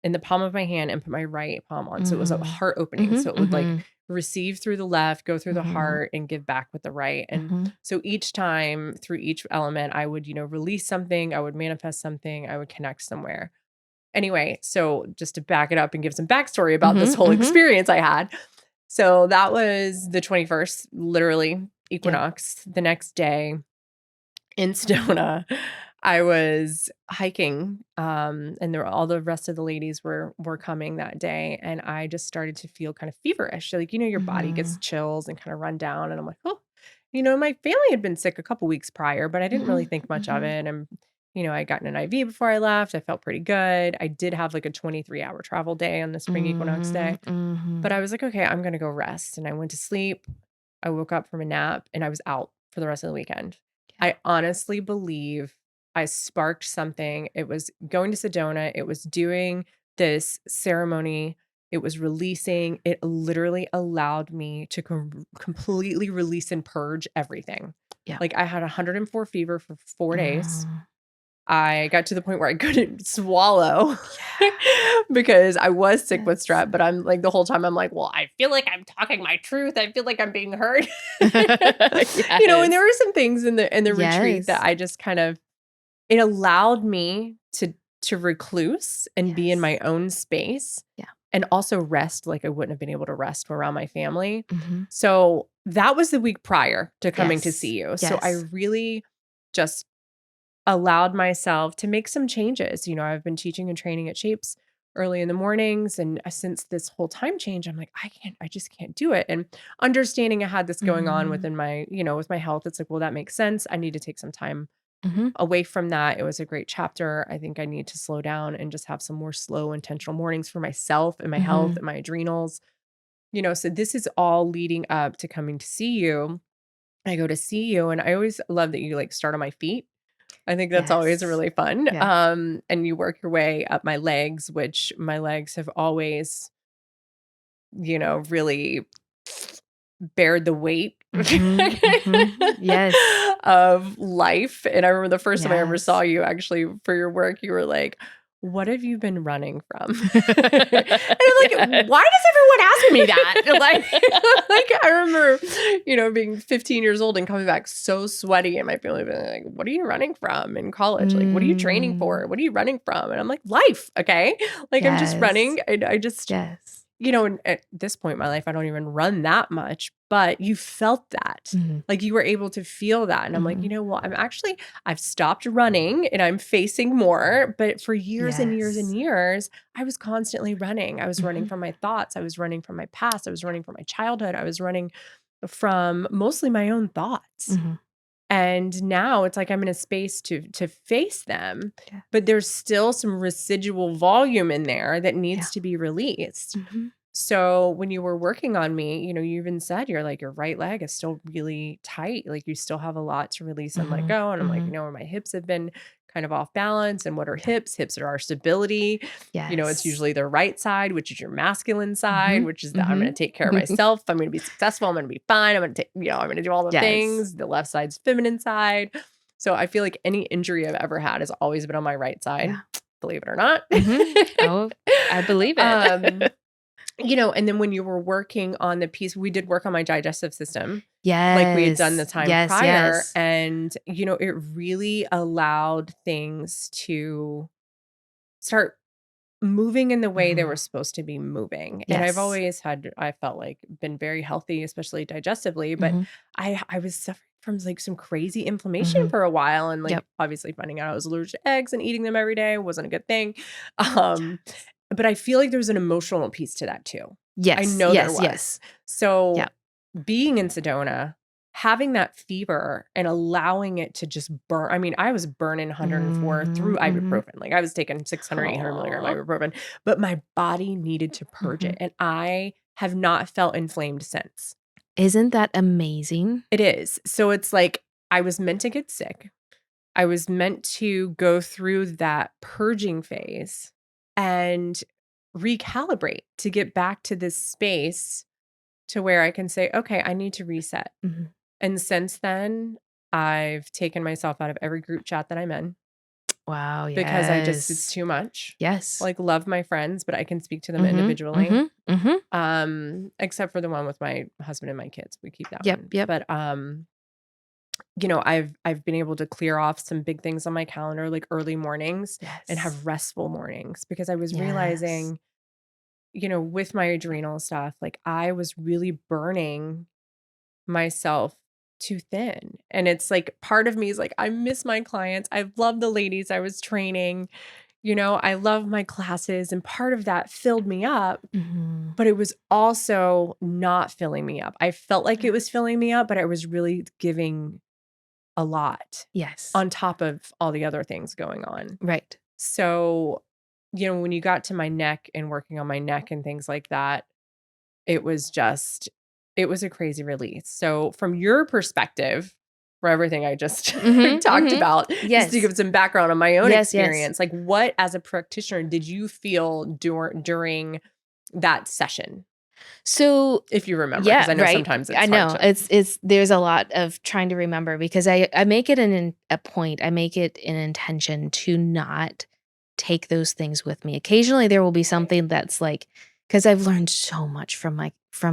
[SPEAKER 1] in the palm of my hand, and put my right palm on. So it was a
[SPEAKER 2] Mhm.
[SPEAKER 1] heart opening.
[SPEAKER 2] Mhm.
[SPEAKER 1] So it would like
[SPEAKER 2] Mhm.
[SPEAKER 1] receive through the left, go through the
[SPEAKER 2] Mhm.
[SPEAKER 1] heart, and give back with the right. And
[SPEAKER 2] Mhm.
[SPEAKER 1] so each time through each element, I would, release something, I would manifest something, I would connect somewhere. Anyway, so just to back it up and give some backstory about this
[SPEAKER 2] Mhm.
[SPEAKER 1] whole
[SPEAKER 2] Mhm.
[SPEAKER 1] experience I had. So that was the 21st, literally
[SPEAKER 2] Yeah.
[SPEAKER 1] equinox. The next day in Sedona, I was hiking, and there all the rest of the ladies were coming that day, and I just started to feel kind of feverish. Like, your body gets
[SPEAKER 2] Mhm.
[SPEAKER 1] chills and kind of run down, and I'm like, oh, my family had been sick a couple weeks prior, but I didn't really
[SPEAKER 2] Mhm.
[SPEAKER 1] think much of
[SPEAKER 2] Mhm.
[SPEAKER 1] it. And I got an IV before I left. I felt pretty good. I did have like a 23-hour travel day on the spring equinox
[SPEAKER 2] Mhm,
[SPEAKER 1] day, but
[SPEAKER 2] mhm.
[SPEAKER 1] I was like, okay, I'm going to go rest. And I went to sleep. I woke up from a nap and I was out for the rest of the weekend.
[SPEAKER 2] Yeah,
[SPEAKER 1] I honestly believe I sparked something. It was going to Sedona. It was doing this ceremony. It was releasing. It literally allowed me to completely release and purge everything.
[SPEAKER 2] yeah.
[SPEAKER 1] Like I had 104 fever for 4 days.
[SPEAKER 2] Mm.
[SPEAKER 1] I got to the point where I couldn't swallow
[SPEAKER 2] Yeah,
[SPEAKER 1] because I was sick with
[SPEAKER 2] yes.
[SPEAKER 1] strep, but I'm like the whole time I'm like, well, I feel like I'm talking my truth. I feel like I'm being heard. And there
[SPEAKER 2] Yes.
[SPEAKER 1] were some things in the retreat that
[SPEAKER 2] Yes.
[SPEAKER 1] I just kind of it allowed me to recluse and be in
[SPEAKER 2] Yes.
[SPEAKER 1] my own space
[SPEAKER 2] Yeah.
[SPEAKER 1] and also rest like I wouldn't have been able to rest around my family.
[SPEAKER 2] Mhm.
[SPEAKER 1] So that was the week prior to coming to
[SPEAKER 2] Yes.
[SPEAKER 1] see you. So I
[SPEAKER 2] Yes.
[SPEAKER 1] really just allowed myself to make some changes. I've been teaching and training at Shapes early in the mornings. And since this whole time change, I'm like, I just can't do it. And understanding I had this going on
[SPEAKER 2] Mhm.
[SPEAKER 1] within with my health, it's like, well, that makes sense. I need to take some time
[SPEAKER 2] Mhm.
[SPEAKER 1] away from that. It was a great chapter. I think I need to slow down and just have some more slow, intentional mornings for myself and my health
[SPEAKER 2] Mhm.
[SPEAKER 1] and my adrenals. So this is all leading up to coming to see you. I go to see you, and I always love that you like start on my feet. I think that's always
[SPEAKER 2] Yes.
[SPEAKER 1] really fun.
[SPEAKER 2] Yeah.
[SPEAKER 1] And you work your way up my legs, which my legs have always, really bared the weight
[SPEAKER 2] Mhm. Mhm. Yes.
[SPEAKER 1] of life. And I remember the first time I ever saw
[SPEAKER 2] Yes.
[SPEAKER 1] you actually for your work, you were like, "What have you been running from?" And I'm like,
[SPEAKER 2] Yes.
[SPEAKER 1] "Why does everyone ask me that?" Like, like I remember, being 15 years old and coming back so sweaty, and my family being like, "What are you running from in college? Like, what are you training
[SPEAKER 2] Mm.
[SPEAKER 1] for? What are you running from?" And I'm like, "Life, okay? Like, I'm just
[SPEAKER 2] Yes.
[SPEAKER 1] running." And I just
[SPEAKER 2] Yes.
[SPEAKER 1] and at this point in my life, I don't even run that much, but you felt that.
[SPEAKER 2] Mhm.
[SPEAKER 1] Like you were able to feel that. And I'm like,
[SPEAKER 2] Mhm.
[SPEAKER 1] what? I've stopped running and I'm facing more. But for years and years and
[SPEAKER 2] Yes.
[SPEAKER 1] years, I was constantly running. I was running
[SPEAKER 2] Mhm.
[SPEAKER 1] from my thoughts. I was running from my past. I was running from my childhood. I was running from mostly my own thoughts.
[SPEAKER 2] Mhm.
[SPEAKER 1] And now it's like I'm in a space to face them,
[SPEAKER 2] Yeah.
[SPEAKER 1] but there's still some residual volume in there that
[SPEAKER 2] Yeah.
[SPEAKER 1] needs to be released.
[SPEAKER 2] Mhm.
[SPEAKER 1] So when you were working on me, you even said you're like your right leg is still really tight. Like you still have a lot to release and let
[SPEAKER 2] Mhm.
[SPEAKER 1] go. And I'm like,
[SPEAKER 2] Mhm.
[SPEAKER 1] where my hips have been kind of off balance. And what are
[SPEAKER 2] Yeah.
[SPEAKER 1] hips? Hips are our stability. It's
[SPEAKER 2] Yes.
[SPEAKER 1] usually the right side, which is your masculine side,
[SPEAKER 2] Mhm.
[SPEAKER 1] which is that I'm going to
[SPEAKER 2] Mhm.
[SPEAKER 1] take care of myself. I'm going to be successful. I'm going to be fine. I'm going to take, I'm going to do all the
[SPEAKER 2] Yes.
[SPEAKER 1] things. The left side's feminine side. So I feel like any injury I've ever had has always been on my right
[SPEAKER 2] Yeah.
[SPEAKER 1] side, believe it or not.
[SPEAKER 2] Mhm. Oh, I believe it.
[SPEAKER 1] um, and then when you were working on the piece, we did work on my digestive system, like we had done the
[SPEAKER 2] Yes.
[SPEAKER 1] time
[SPEAKER 2] Yes,
[SPEAKER 1] prior.
[SPEAKER 2] yes.
[SPEAKER 1] And, it really allowed things to start moving in the way they
[SPEAKER 2] Mhm.
[SPEAKER 1] were supposed to be moving. And I've
[SPEAKER 2] Yes.
[SPEAKER 1] always I felt like been very healthy, especially digestively, but
[SPEAKER 2] Mhm.
[SPEAKER 1] I was suffering from like some crazy inflammation
[SPEAKER 2] Mhm.
[SPEAKER 1] for a while. And like
[SPEAKER 2] Yep.
[SPEAKER 1] obviously finding out I was allergic to eggs and eating them every day wasn't a good thing. Um,
[SPEAKER 2] Yes.
[SPEAKER 1] but I feel like there's an emotional piece to that too. I
[SPEAKER 2] Yes,
[SPEAKER 1] know there
[SPEAKER 2] yes,
[SPEAKER 1] was.
[SPEAKER 2] yes.
[SPEAKER 1] So
[SPEAKER 2] Yep.
[SPEAKER 1] being in Sedona, having that fever and allowing it to just burn. I mean, I was burning 104 through
[SPEAKER 2] Mhm, mhm.
[SPEAKER 1] ibuprofen. Like I was taking 600, 800 milligram
[SPEAKER 2] Aw.
[SPEAKER 1] ibuprofen, but my body needed to purge it.
[SPEAKER 2] Mhm.
[SPEAKER 1] And I have not felt inflamed since.
[SPEAKER 2] Isn't that amazing?
[SPEAKER 1] It is. So it's like I was meant to get sick. I was meant to go through that purging phase and recalibrate to get back to this space to where I can say, okay, I need to reset.
[SPEAKER 2] Mhm.
[SPEAKER 1] And since then, I've taken myself out of every group chat that I'm in
[SPEAKER 2] Wow,
[SPEAKER 1] because it's
[SPEAKER 2] yes.
[SPEAKER 1] too much.
[SPEAKER 2] Yes.
[SPEAKER 1] Like love my friends, but I can speak to them
[SPEAKER 2] Mhm,
[SPEAKER 1] individually.
[SPEAKER 2] mhm, mhm.
[SPEAKER 1] Except for the one with my husband and my kids. We keep that
[SPEAKER 2] Yep,
[SPEAKER 1] one.
[SPEAKER 2] yep.
[SPEAKER 1] But I've been able to clear off some big things on my calendar, like early mornings and
[SPEAKER 2] Yes.
[SPEAKER 1] have restful mornings because I was
[SPEAKER 2] Yes.
[SPEAKER 1] realizing, with my adrenal stuff, like I was really burning myself too thin. And it's like part of me is like, I miss my clients. I love the ladies I was training. I love my classes. And part of that filled me up,
[SPEAKER 2] Mhm.
[SPEAKER 1] but it was also not filling me up. I felt like it was
[SPEAKER 2] Yes.
[SPEAKER 1] filling me up, but I was really giving a lot
[SPEAKER 2] Yes.
[SPEAKER 1] on top of all the other things going on.
[SPEAKER 2] Right.
[SPEAKER 1] So, when you got to my neck and working on my neck and things like that, it was just it was a crazy release. So, from your perspective, for everything I just
[SPEAKER 2] Mhm,
[SPEAKER 1] talked
[SPEAKER 2] mhm.
[SPEAKER 1] about, just to
[SPEAKER 2] Yes.
[SPEAKER 1] give some background on my own
[SPEAKER 2] Yes, yes.
[SPEAKER 1] experience, like, what as a practitioner did you feel during that session?
[SPEAKER 2] So
[SPEAKER 1] If you remember, because
[SPEAKER 2] yeah,
[SPEAKER 1] I know
[SPEAKER 2] right.
[SPEAKER 1] sometimes
[SPEAKER 2] I
[SPEAKER 1] it's hard
[SPEAKER 2] know.
[SPEAKER 1] to.
[SPEAKER 2] It's there's a lot of trying to remember because I make it a point. I make it an intention to not take those things with me. Occasionally there will be
[SPEAKER 1] Right,
[SPEAKER 2] something that's like cuz I've learned so much from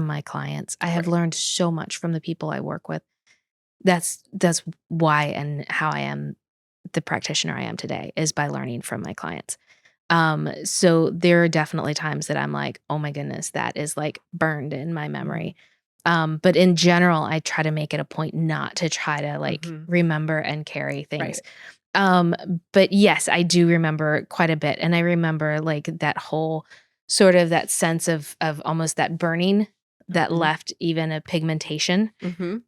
[SPEAKER 2] my clients. I have
[SPEAKER 1] right.
[SPEAKER 2] learned so much from the people I work with. That's why and how I am the practitioner I am today is by learning from my clients. So there are definitely times that I'm like, "Oh my goodness, that is like burned in my
[SPEAKER 1] Mhm,
[SPEAKER 2] memory." But in general, I try to make it a point not to try to like
[SPEAKER 1] mhm.
[SPEAKER 2] remember and carry things.
[SPEAKER 1] Right.
[SPEAKER 2] Um, but yes, I do remember quite a bit. And I remember like that whole sort of that sense of almost that burning that
[SPEAKER 1] Mhm,
[SPEAKER 2] left even a pigmentation
[SPEAKER 1] mhm,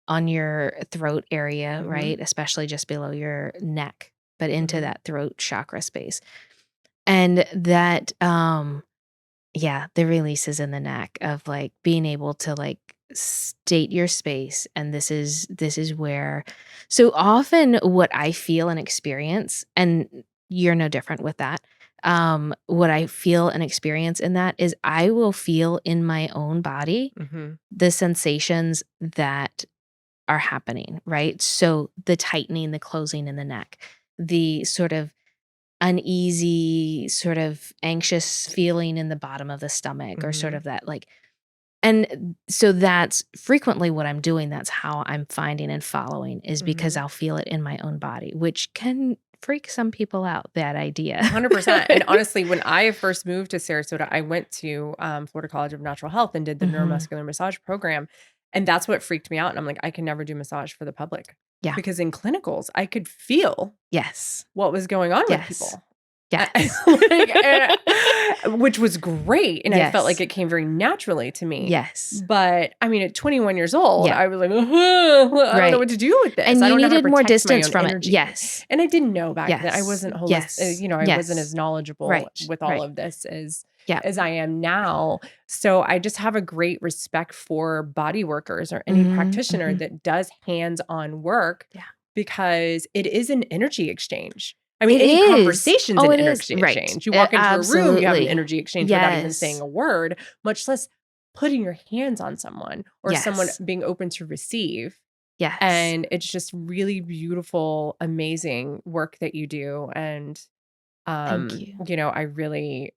[SPEAKER 2] on your throat area,
[SPEAKER 1] mhm,
[SPEAKER 2] right? Especially just below your neck, but into
[SPEAKER 1] mhm,
[SPEAKER 2] that throat chakra space. And that, yeah, the releases in the neck of like being able to like state your space. And this is where, so often what I feel and experience, and you're no different with that. What I feel and experience in that is I will feel in my own body
[SPEAKER 1] mhm,
[SPEAKER 2] the sensations that are happening, right? So the tightening, the closing in the neck, the sort of uneasy, sort of anxious feeling in the bottom of the stomach, or sort
[SPEAKER 1] mhm,
[SPEAKER 2] of that like, and so that's frequently what I'm doing. That's how I'm finding and following is because
[SPEAKER 1] mhm.
[SPEAKER 2] I'll feel it in my own body, which can freak some people out, that idea.
[SPEAKER 1] 100%. And honestly, when I first moved to Sarasota, I went to Florida College of Natural Health and did the
[SPEAKER 2] Mhm.
[SPEAKER 1] neuromuscular massage program. And that's what freaked me out. And I'm like, I can never do massage for the public
[SPEAKER 2] Yeah.
[SPEAKER 1] because in clinicals, I could feel
[SPEAKER 2] Yes.
[SPEAKER 1] what was going on with
[SPEAKER 2] Yes.
[SPEAKER 1] people.
[SPEAKER 2] Yes.
[SPEAKER 1] Like, which was great, and I felt like
[SPEAKER 2] Yes.
[SPEAKER 1] it came very naturally to me.
[SPEAKER 2] Yes.
[SPEAKER 1] But, I mean, at 21 years old,
[SPEAKER 2] Yeah.
[SPEAKER 1] I was like, I don't know
[SPEAKER 2] Right.
[SPEAKER 1] what to do with this.
[SPEAKER 2] And
[SPEAKER 1] I
[SPEAKER 2] you
[SPEAKER 1] don't know how to
[SPEAKER 2] needed more
[SPEAKER 1] protect my
[SPEAKER 2] distance
[SPEAKER 1] own
[SPEAKER 2] from it.
[SPEAKER 1] energy."
[SPEAKER 2] Yes.
[SPEAKER 1] And I didn't know back then. I
[SPEAKER 2] Yes.
[SPEAKER 1] wasn't
[SPEAKER 2] Yes.
[SPEAKER 1] I wasn't as
[SPEAKER 2] Yes.
[SPEAKER 1] knowledgeable
[SPEAKER 2] Right.
[SPEAKER 1] with all
[SPEAKER 2] Right.
[SPEAKER 1] of this
[SPEAKER 2] Yeah.
[SPEAKER 1] as I am now. So I just have a great respect for body workers or any
[SPEAKER 2] Mhm.
[SPEAKER 1] practitioner
[SPEAKER 2] Mhm.
[SPEAKER 1] that does hands-on work
[SPEAKER 2] Yeah.
[SPEAKER 1] because it is an energy exchange. I mean,
[SPEAKER 2] It
[SPEAKER 1] any
[SPEAKER 2] is.
[SPEAKER 1] conversation's
[SPEAKER 2] Oh,
[SPEAKER 1] an
[SPEAKER 2] it is.
[SPEAKER 1] energy
[SPEAKER 2] Right.
[SPEAKER 1] exchange. You walk into a room, you have an
[SPEAKER 2] Absolutely.
[SPEAKER 1] energy exchange without even saying
[SPEAKER 2] Yes.
[SPEAKER 1] a word, much less putting your hands on someone or someone
[SPEAKER 2] Yes.
[SPEAKER 1] being open to receive.
[SPEAKER 2] Yes.
[SPEAKER 1] And it's just really beautiful, amazing work that you do. And,
[SPEAKER 2] Thank you.
[SPEAKER 1] I really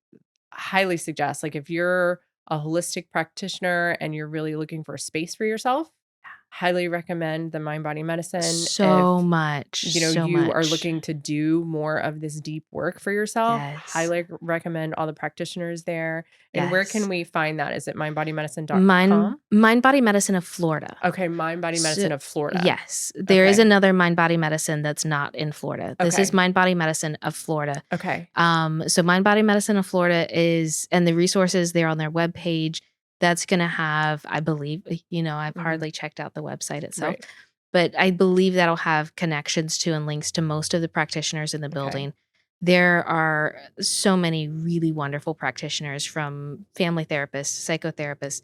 [SPEAKER 1] highly suggest, like, if you're a holistic practitioner and you're really looking for a space for yourself, highly recommend the mind body medicine. If
[SPEAKER 2] So much. So
[SPEAKER 1] you are
[SPEAKER 2] much.
[SPEAKER 1] looking to do more of this deep work for yourself,
[SPEAKER 2] Yes.
[SPEAKER 1] highly recommend all the practitioners there. And where can
[SPEAKER 2] Yes.
[SPEAKER 1] we find that? Is it mindbodymedicine.com?
[SPEAKER 2] Mind Body Medicine of Florida.
[SPEAKER 1] Okay, Mind Body
[SPEAKER 2] So
[SPEAKER 1] Medicine of Florida.
[SPEAKER 2] yes, there is
[SPEAKER 1] Okay.
[SPEAKER 2] another Mind Body Medicine that's not in Florida. This is
[SPEAKER 1] Okay.
[SPEAKER 2] Mind Body Medicine of Florida.
[SPEAKER 1] Okay.
[SPEAKER 2] So Mind Body Medicine of Florida is, and the resources there on their webpage, that's gonna have, I believe, I've
[SPEAKER 1] Mhm.
[SPEAKER 2] hardly checked out the website itself,
[SPEAKER 1] Right.
[SPEAKER 2] but I believe that'll have connections to and links to most of the practitioners in the
[SPEAKER 1] Okay.
[SPEAKER 2] building. There are so many really wonderful practitioners, from family therapists, psychotherapists,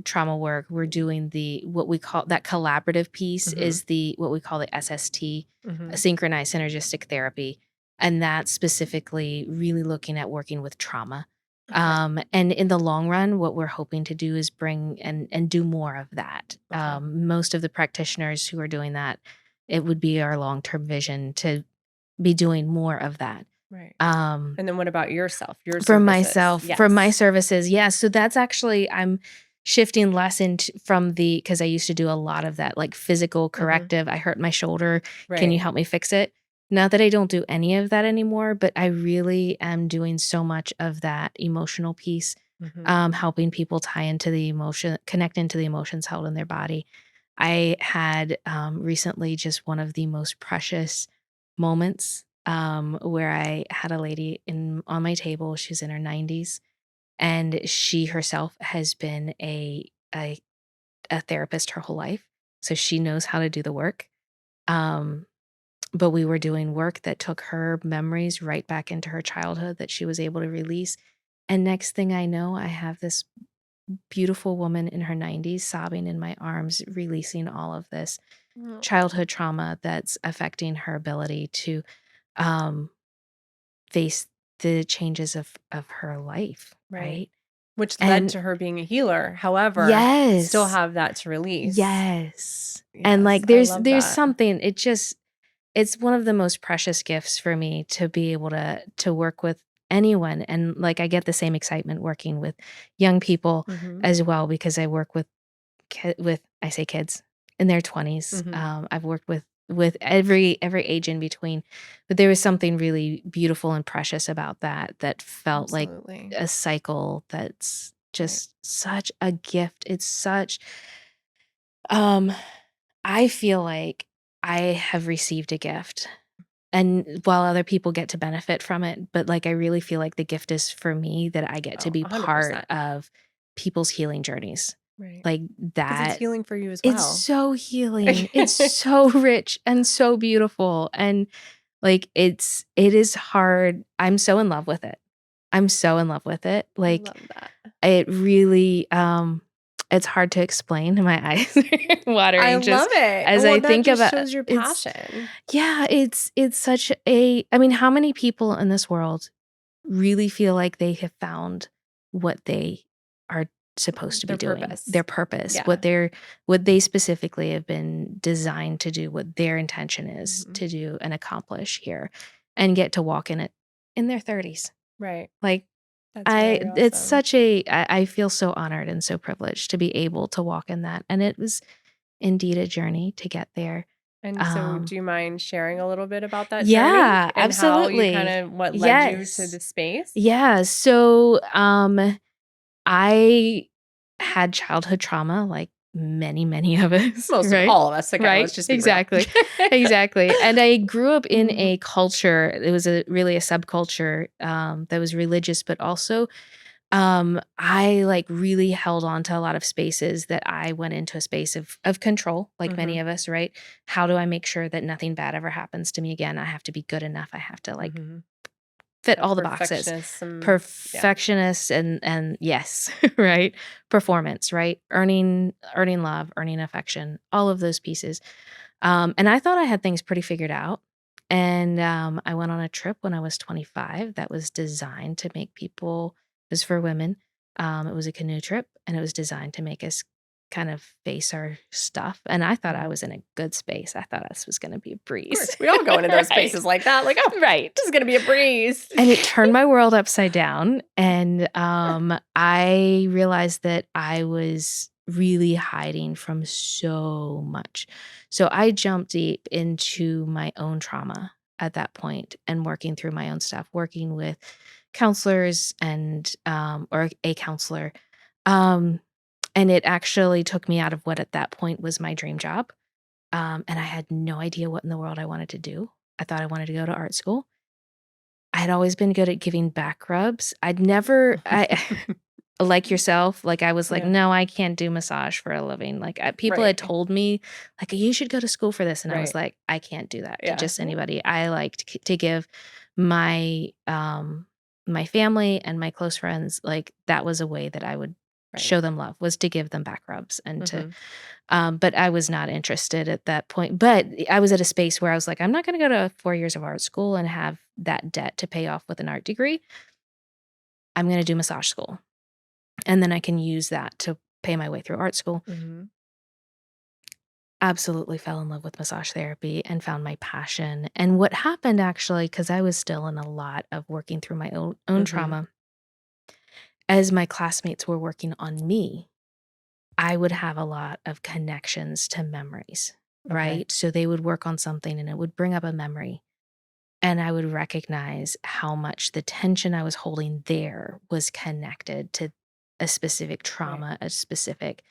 [SPEAKER 2] trauma work. We're doing the what we call that collaborative piece
[SPEAKER 1] Mhm.
[SPEAKER 2] is the what we call the SST,
[SPEAKER 1] Mhm.
[SPEAKER 2] synchronized synergistic therapy, and that's specifically really looking at working with trauma.
[SPEAKER 1] Okay.
[SPEAKER 2] And in the long run, what we're hoping to do is bring and do more of that.
[SPEAKER 1] Okay.
[SPEAKER 2] Most of the practitioners who are doing that, it would be our long term vision to be doing more of that.
[SPEAKER 1] Right.
[SPEAKER 2] Um,
[SPEAKER 1] And then what about yourself? Your
[SPEAKER 2] for
[SPEAKER 1] services?
[SPEAKER 2] myself, for my
[SPEAKER 1] Yes.
[SPEAKER 2] services, yeah, so that's actually I'm shifting less into from the because I used to do a lot of that, like, physical
[SPEAKER 1] Mhm.
[SPEAKER 2] corrective, "I hurt my shoulder, can you
[SPEAKER 1] Right.
[SPEAKER 2] help me fix it?" Not that I don't do any of that anymore, but I really am doing so much of that emotional piece,
[SPEAKER 1] Mhm.
[SPEAKER 2] helping people tie into the emotion connect into the emotions held in their body. I had, recently just one of the most precious moments, where I had a lady in on my table. She's in her 90s, and she herself has been a therapist her whole life. so she knows how to do the work. Um, but we were doing work that took her memories right back into her childhood that she was able to release. And next thing I know, I have this beautiful woman in her 90s sobbing in my arms, releasing all of this
[SPEAKER 1] Oh,
[SPEAKER 2] childhood trauma that's affecting her ability to um, face the changes of her life,
[SPEAKER 1] right.
[SPEAKER 2] right?
[SPEAKER 1] Which led
[SPEAKER 2] And
[SPEAKER 1] to her being a healer. However, still
[SPEAKER 2] yes,
[SPEAKER 1] have that to release.
[SPEAKER 2] yes. And
[SPEAKER 1] Yes,
[SPEAKER 2] like
[SPEAKER 1] I
[SPEAKER 2] there's
[SPEAKER 1] love
[SPEAKER 2] there's
[SPEAKER 1] that.
[SPEAKER 2] something it's one of the most precious gifts for me to be able to work with anyone, and like I get the same excitement working with young people
[SPEAKER 1] Mhm.
[SPEAKER 2] as well because I work with with I say kids in their 20s.
[SPEAKER 1] Mhm.
[SPEAKER 2] I've worked with every age in between, but there was something really beautiful and precious about that felt like
[SPEAKER 1] Absolutely.
[SPEAKER 2] a cycle that's
[SPEAKER 1] Right.
[SPEAKER 2] just such a gift. It's such um I feel like I have received a gift, and while other people get to benefit from it, but like I really feel like the gift is for me that I get to
[SPEAKER 1] Oh,
[SPEAKER 2] be part
[SPEAKER 1] 100%.
[SPEAKER 2] of people's healing journeys.
[SPEAKER 1] Right.
[SPEAKER 2] Like
[SPEAKER 1] Because it's
[SPEAKER 2] that
[SPEAKER 1] healing for you as
[SPEAKER 2] it's
[SPEAKER 1] well.
[SPEAKER 2] so healing. It's so rich and so beautiful, and, like, it is hard. I'm so in love with it. I'm so in love with it.
[SPEAKER 1] I
[SPEAKER 2] Like,
[SPEAKER 1] love that.
[SPEAKER 2] it really, it's hard to explain. My eyes are
[SPEAKER 1] I
[SPEAKER 2] watering
[SPEAKER 1] love
[SPEAKER 2] just
[SPEAKER 1] it.
[SPEAKER 2] as
[SPEAKER 1] Well,
[SPEAKER 2] I
[SPEAKER 1] that
[SPEAKER 2] think
[SPEAKER 1] just
[SPEAKER 2] about
[SPEAKER 1] shows your
[SPEAKER 2] it's
[SPEAKER 1] passion.
[SPEAKER 2] yeah, it's such a I mean, how many people in this world really feel like they have found what they are supposed to be
[SPEAKER 1] Their
[SPEAKER 2] doing, their
[SPEAKER 1] purpose.
[SPEAKER 2] purpose,
[SPEAKER 1] Yeah.
[SPEAKER 2] what they specifically have been designed to do, what their intention is
[SPEAKER 1] Mhm.
[SPEAKER 2] to do and accomplish here, and get to walk in it in their 30s.
[SPEAKER 1] Right.
[SPEAKER 2] Like
[SPEAKER 1] That's
[SPEAKER 2] I
[SPEAKER 1] very
[SPEAKER 2] it's
[SPEAKER 1] awesome.
[SPEAKER 2] such a I feel so honored and so privileged to be able to walk in that, and it was indeed a journey to get there.
[SPEAKER 1] And so
[SPEAKER 2] Um
[SPEAKER 1] do you mind sharing a little bit about that journey
[SPEAKER 2] yeah,
[SPEAKER 1] and how you kind
[SPEAKER 2] absolutely.
[SPEAKER 1] of what led you to
[SPEAKER 2] Yes.
[SPEAKER 1] the space?
[SPEAKER 2] Yeah, so, I had childhood trauma like many, many of us,
[SPEAKER 1] Most of
[SPEAKER 2] right?
[SPEAKER 1] all of us. Okay,
[SPEAKER 2] Right?
[SPEAKER 1] let's just be real.
[SPEAKER 2] Exactly. Exactly. And I grew up in
[SPEAKER 1] Mhm.
[SPEAKER 2] a culture, it was a really a subculture, that was religious, but also, I, like, really held on to a lot of spaces that I went into a space of control, like many
[SPEAKER 1] Mhm.
[SPEAKER 2] of us, right? How do I make sure that nothing bad ever happens to me again? I have to be good enough. I have to, like,
[SPEAKER 1] Mhm.
[SPEAKER 2] fit
[SPEAKER 1] That
[SPEAKER 2] all the boxes.
[SPEAKER 1] perfectionism. Yeah.
[SPEAKER 2] Perfectionist and yes, right? Performance, right? Earning love, earning affection, all of those pieces. And I thought I had things pretty figured out. And I went on a trip when I was 25 that was designed to make people, it was for women. It was a canoe trip and it was designed to make us kind of face our stuff. And I thought I
[SPEAKER 1] Mhm.
[SPEAKER 2] was in a good space. I thought this was going to be a
[SPEAKER 1] Of
[SPEAKER 2] breeze.
[SPEAKER 1] course, we all go into those
[SPEAKER 2] Right.
[SPEAKER 1] spaces like that, like, "Oh,
[SPEAKER 2] Right.
[SPEAKER 1] this is gonna be a breeze."
[SPEAKER 2] And it turned my world upside down, and, I realized that I was really hiding from so much. So I jumped deep into my own trauma at that point and working through my own stuff, working with counselors and, or a counselor, um, and it actually took me out of what at that point was my dream job, and I had no idea what in the world I wanted to do. I thought I wanted to go to art school. I had always been good at giving back rubs. I'd never I like yourself, like, I was like,
[SPEAKER 1] Yeah.
[SPEAKER 2] "No, I can't do massage for a living." Like, people had
[SPEAKER 1] Right.
[SPEAKER 2] told me, like, "You should go to school for this," and I was
[SPEAKER 1] Right.
[SPEAKER 2] like, "I can't do that to
[SPEAKER 1] Yeah.
[SPEAKER 2] just anybody." I like to give my, my family and my close friends, like, that was a way that I would
[SPEAKER 1] Right.
[SPEAKER 2] show them love, was to give them back rubs and to
[SPEAKER 1] Mhm.
[SPEAKER 2] but I was not interested at that point. But I was at a space where I was like, I'm not going to go to 4 years of art school and have that debt to pay off with an art degree. I'm going to do massage school. And then I can use that to pay my way through art school.
[SPEAKER 1] Mhm.
[SPEAKER 2] Absolutely fell in love with massage therapy and found my passion. And what happened actually, because I was still in a lot of working through my own
[SPEAKER 1] Mhm.
[SPEAKER 2] trauma, as my classmates were working on me, I would have a lot of connections to memories,
[SPEAKER 1] Okay.
[SPEAKER 2] right? So they would work on something and it would bring up a memory. And I would recognize how much the tension I was holding there was connected to a specific
[SPEAKER 1] Right.
[SPEAKER 2] trauma, a specific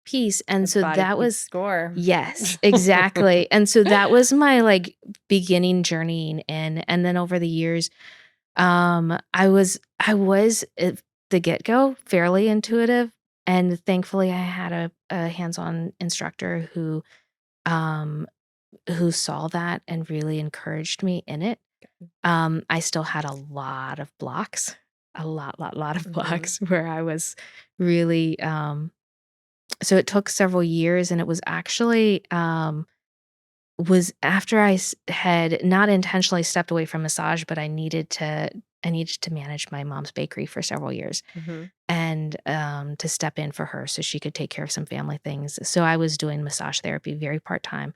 [SPEAKER 2] piece. And
[SPEAKER 1] The
[SPEAKER 2] so
[SPEAKER 1] body
[SPEAKER 2] that
[SPEAKER 1] keeps
[SPEAKER 2] was
[SPEAKER 1] score.
[SPEAKER 2] yes, exactly. And so that was my like beginning journeying in. And then over the years, I was at the get-go fairly intuitive. And thankfully I had a hands-on instructor who um, who saw that and really encouraged me in it. I still had a lot of blocks, a lot of
[SPEAKER 1] Mhm.
[SPEAKER 2] blocks where I was really, so it took several years, and it was actually, was after had not intentionally stepped away from massage, but I needed to manage my mom's bakery for several years
[SPEAKER 1] Mhm.
[SPEAKER 2] and, to step in for her so she could take care of some family things. So I was doing massage therapy very part-time.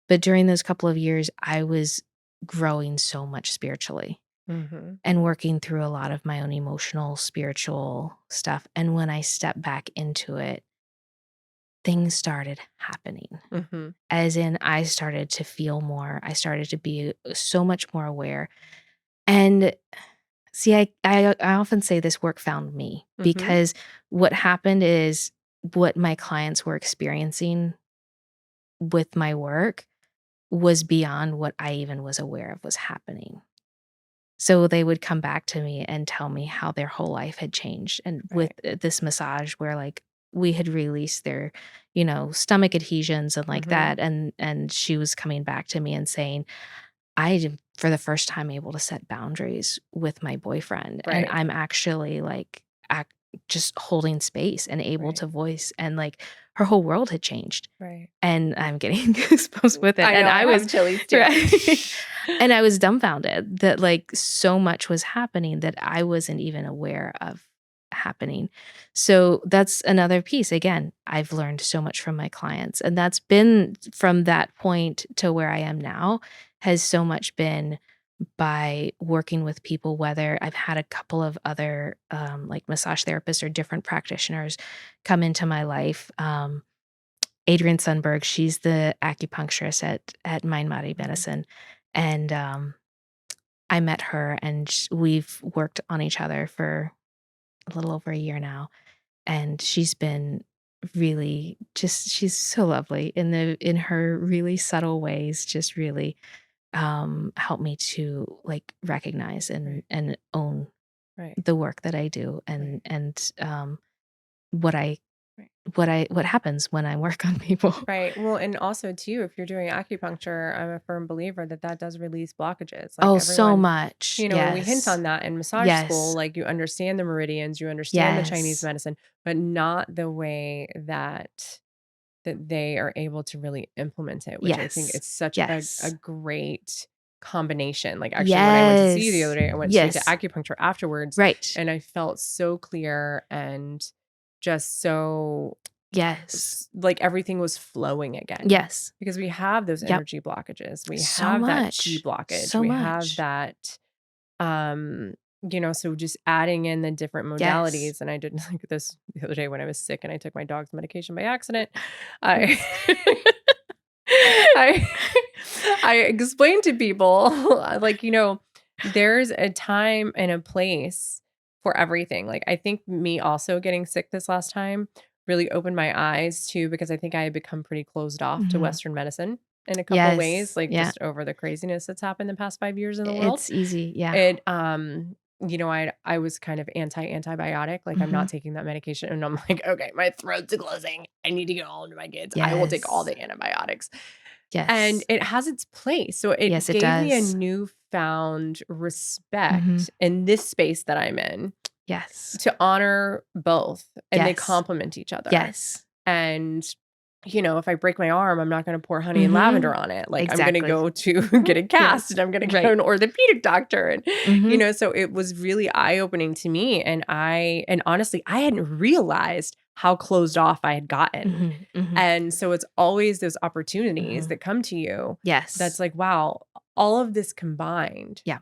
[SPEAKER 2] But during those couple of years, I was growing so much spiritually
[SPEAKER 1] Mhm.
[SPEAKER 2] and working through a lot of my own emotional, spiritual stuff. And when I stepped back into it, things started happening.
[SPEAKER 1] Mhm.
[SPEAKER 2] As in, I started to feel more, I started to be so much more aware. And see, I often say this work found me
[SPEAKER 1] Mhm.
[SPEAKER 2] because what happened is what my clients were experiencing with my work was beyond what I even was aware of was happening. So they would come back to me and tell me how their whole life had changed. And with
[SPEAKER 1] Right.
[SPEAKER 2] this massage where like we had released their, stomach adhesions and like
[SPEAKER 1] Mhm.
[SPEAKER 2] that. And she was coming back to me and saying, for the first time able to set boundaries with my boyfriend. And
[SPEAKER 1] Right.
[SPEAKER 2] I'm actually like just holding space and able
[SPEAKER 1] Right.
[SPEAKER 2] to voice and like her whole world had changed.
[SPEAKER 1] Right.
[SPEAKER 2] And I'm getting goosebumps with it,
[SPEAKER 1] I
[SPEAKER 2] and
[SPEAKER 1] know, I
[SPEAKER 2] I was
[SPEAKER 1] have chilies too.
[SPEAKER 2] right, and I was dumbfounded that, like, so much was happening that I wasn't even aware of happening. So, that's another piece, again, I've learned so much from my clients, and that's been from that point to where I am now, has so much been by working with people, whether I've had a couple of other, like, massage therapists or different practitioners come into my life, Adrienne Sundberg, she's the acupuncturist at Mind Body
[SPEAKER 1] Mhm.
[SPEAKER 2] Medicine, and, I met her, and we've worked on each other for a little over a year now, and she's been really just she's so lovely in her really subtle ways, just really, helped me to, like, recognize
[SPEAKER 1] Right.
[SPEAKER 2] and own
[SPEAKER 1] Right.
[SPEAKER 2] the work that I do
[SPEAKER 1] Right.
[SPEAKER 2] and what I
[SPEAKER 1] Right.
[SPEAKER 2] what happens when I work on people.
[SPEAKER 1] Right. Well, and also too, if you're doing acupuncture, I'm a firm believer that that does release blockages. Like
[SPEAKER 2] Oh, so
[SPEAKER 1] everyone,
[SPEAKER 2] much.
[SPEAKER 1] and we hint
[SPEAKER 2] Yes.
[SPEAKER 1] on that in massage school,
[SPEAKER 2] Yes.
[SPEAKER 1] like you understand the meridians, you understand the Chinese
[SPEAKER 2] Yes.
[SPEAKER 1] medicine, but not the way that they are able to really implement it, which I think
[SPEAKER 2] Yes.
[SPEAKER 1] is such a
[SPEAKER 2] Yes.
[SPEAKER 1] great combination. Like actually when I went to see you the other
[SPEAKER 2] Yes.
[SPEAKER 1] day, I went straight to
[SPEAKER 2] Yes.
[SPEAKER 1] acupuncture afterwards
[SPEAKER 2] Right.
[SPEAKER 1] and I felt so clear and just so
[SPEAKER 2] Yes.
[SPEAKER 1] like everything was flowing again
[SPEAKER 2] Yes.
[SPEAKER 1] because we have those
[SPEAKER 2] Yep.
[SPEAKER 1] energy blockages. We
[SPEAKER 2] So
[SPEAKER 1] have that chi
[SPEAKER 2] much.
[SPEAKER 1] blockage.
[SPEAKER 2] So
[SPEAKER 1] We have
[SPEAKER 2] much.
[SPEAKER 1] that um so just adding in the different
[SPEAKER 2] Yes.
[SPEAKER 1] modalities and I did like this the other day when I was sick and I took my dog's medication by accident. I
[SPEAKER 2] Yes.
[SPEAKER 1] I I explained to people like, there's a time and a place for everything. Like I think me also getting sick this last time really opened my eyes to because I think I had become pretty closed off to
[SPEAKER 2] Mhm.
[SPEAKER 1] Western medicine in a couple ways,
[SPEAKER 2] Yes.
[SPEAKER 1] like
[SPEAKER 2] Yeah.
[SPEAKER 1] just over the craziness that's happened the past 5 years in the world.
[SPEAKER 2] It's easy. Yeah.
[SPEAKER 1] It I was kind of antibiotic, like I'm
[SPEAKER 2] Mhm.
[SPEAKER 1] not taking that medication and I'm like, okay, my throat's closing. I need to get home to my kids. I will take all
[SPEAKER 2] Yes.
[SPEAKER 1] the antibiotics. And
[SPEAKER 2] Yes.
[SPEAKER 1] it has its place. So it
[SPEAKER 2] Yes, it
[SPEAKER 1] gave me a
[SPEAKER 2] does.
[SPEAKER 1] newfound
[SPEAKER 2] Mhm.
[SPEAKER 1] respect in this space that I'm in
[SPEAKER 2] Yes.
[SPEAKER 1] to honor both and they
[SPEAKER 2] Yes.
[SPEAKER 1] complement each other.
[SPEAKER 2] Yes.
[SPEAKER 1] And, if I break my arm, I'm not going to pour honey and lavender
[SPEAKER 2] Mhm.
[SPEAKER 1] on it. Like I'm going to
[SPEAKER 2] Exactly.
[SPEAKER 1] go to get it
[SPEAKER 2] Yeah.
[SPEAKER 1] cast and I'm going to go to
[SPEAKER 2] Right.
[SPEAKER 1] an orthopedic doctor. And,
[SPEAKER 2] Mhm.
[SPEAKER 1] so it was really eye opening to me. And honestly, I hadn't realized how closed off I had gotten.
[SPEAKER 2] Mhm. Mhm.
[SPEAKER 1] And so it's always those opportunities
[SPEAKER 2] Mhm.
[SPEAKER 1] that come to you that's
[SPEAKER 2] Yes.
[SPEAKER 1] like, wow, all of this combined
[SPEAKER 2] Yeah.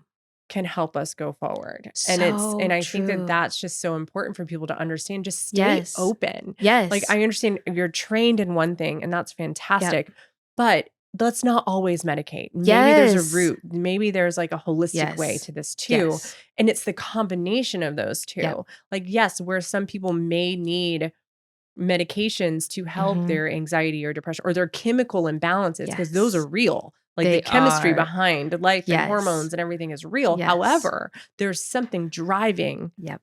[SPEAKER 1] can help us go forward. And
[SPEAKER 2] So
[SPEAKER 1] I think that
[SPEAKER 2] true.
[SPEAKER 1] that's just so important for people to understand. Just stay
[SPEAKER 2] Yes.
[SPEAKER 1] open. Like
[SPEAKER 2] Yes.
[SPEAKER 1] I understand you're trained in one thing and that's
[SPEAKER 2] Yep.
[SPEAKER 1] fantastic, but let's not always medicate. Maybe there's a
[SPEAKER 2] Yes.
[SPEAKER 1] root. Maybe there's like a holistic way
[SPEAKER 2] Yes.
[SPEAKER 1] to this too.
[SPEAKER 2] Yes.
[SPEAKER 1] And it's the combination of those
[SPEAKER 2] Yep.
[SPEAKER 1] two. Like yes, where some people may need medications to help
[SPEAKER 2] Mhm.
[SPEAKER 1] their anxiety or depression or their chemical imbalances because those are
[SPEAKER 2] Yes.
[SPEAKER 1] real. Like the
[SPEAKER 2] They
[SPEAKER 1] chemistry
[SPEAKER 2] are.
[SPEAKER 1] behind life and
[SPEAKER 2] Yes.
[SPEAKER 1] hormones and everything is real.
[SPEAKER 2] Yes.
[SPEAKER 1] However, there's something driving
[SPEAKER 2] Yep.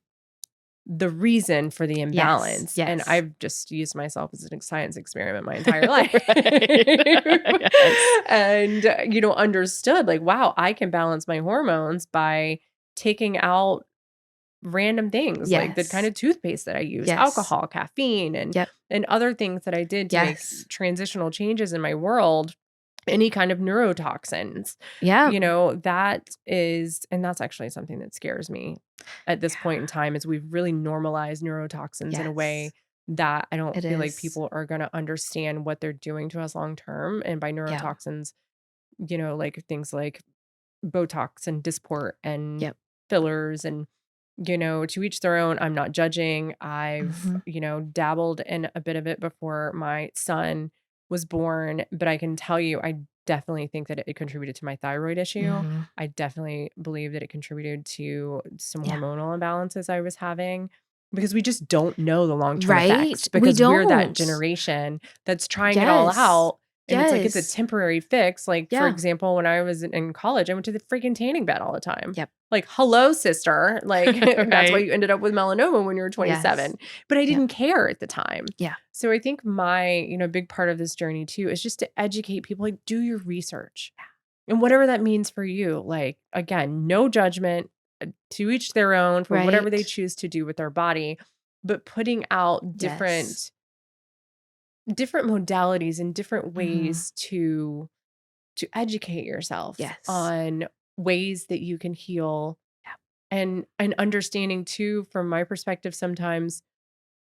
[SPEAKER 1] the reason for the
[SPEAKER 2] Yes.
[SPEAKER 1] imbalance. And
[SPEAKER 2] Yes.
[SPEAKER 1] I've just used myself as a science experiment my entire life.
[SPEAKER 2] Right. Yes.
[SPEAKER 1] And, understood like, wow, I can balance my hormones by taking out random things like the kind
[SPEAKER 2] Yes.
[SPEAKER 1] of toothpaste that I use,
[SPEAKER 2] Yes.
[SPEAKER 1] alcohol, caffeine, and
[SPEAKER 2] Yep.
[SPEAKER 1] other things that I did to make
[SPEAKER 2] Yes.
[SPEAKER 1] transitional changes in my world, any kind of neurotoxins.
[SPEAKER 2] Yeah.
[SPEAKER 1] That's actually something that scares me at this point in time is we've really normalized neurotoxins in a way
[SPEAKER 2] Yes.
[SPEAKER 1] that I don't
[SPEAKER 2] It
[SPEAKER 1] feel like
[SPEAKER 2] is.
[SPEAKER 1] people are going to understand what they're doing to us long term. And by
[SPEAKER 2] Yeah.
[SPEAKER 1] neurotoxins, like things like Botox and Dysport and
[SPEAKER 2] Yep.
[SPEAKER 1] fillers and to each their own. I'm not judging. I've,
[SPEAKER 2] Mhm.
[SPEAKER 1] dabbled in a bit of it before my son was born, but I can tell you, I definitely think that it contributed to my thyroid issue.
[SPEAKER 2] Mhm.
[SPEAKER 1] I definitely believe that it contributed to some
[SPEAKER 2] Yeah.
[SPEAKER 1] hormonal imbalances I was having because we just don't know the long-term effects
[SPEAKER 2] Right? We
[SPEAKER 1] because we're that
[SPEAKER 2] don't.
[SPEAKER 1] generation that's trying it all
[SPEAKER 2] Yes.
[SPEAKER 1] out. And it's like it's a
[SPEAKER 2] Yes.
[SPEAKER 1] temporary fix. Like, for
[SPEAKER 2] Yeah.
[SPEAKER 1] example, when I was in college, I went to the freaking tanning bed all the time.
[SPEAKER 2] Yep.
[SPEAKER 1] Like, hello, sister. Like, that's why
[SPEAKER 2] Right.
[SPEAKER 1] you ended up with melanoma when you were
[SPEAKER 2] Yes.
[SPEAKER 1] 27. But I
[SPEAKER 2] Yep.
[SPEAKER 1] didn't care at the time.
[SPEAKER 2] Yeah.
[SPEAKER 1] So I think my, big part of this journey too is just to educate people, like, do your research. And whatever that means for you. Like, again, no judgment, to each their own for whatever they
[SPEAKER 2] Right.
[SPEAKER 1] choose to do with their body, but putting out
[SPEAKER 2] Yes.
[SPEAKER 1] different modalities and different
[SPEAKER 2] Mhm.
[SPEAKER 1] ways to educate yourself
[SPEAKER 2] Yes.
[SPEAKER 1] on ways that you can heal
[SPEAKER 2] Yeah.
[SPEAKER 1] and understanding too from my perspective sometimes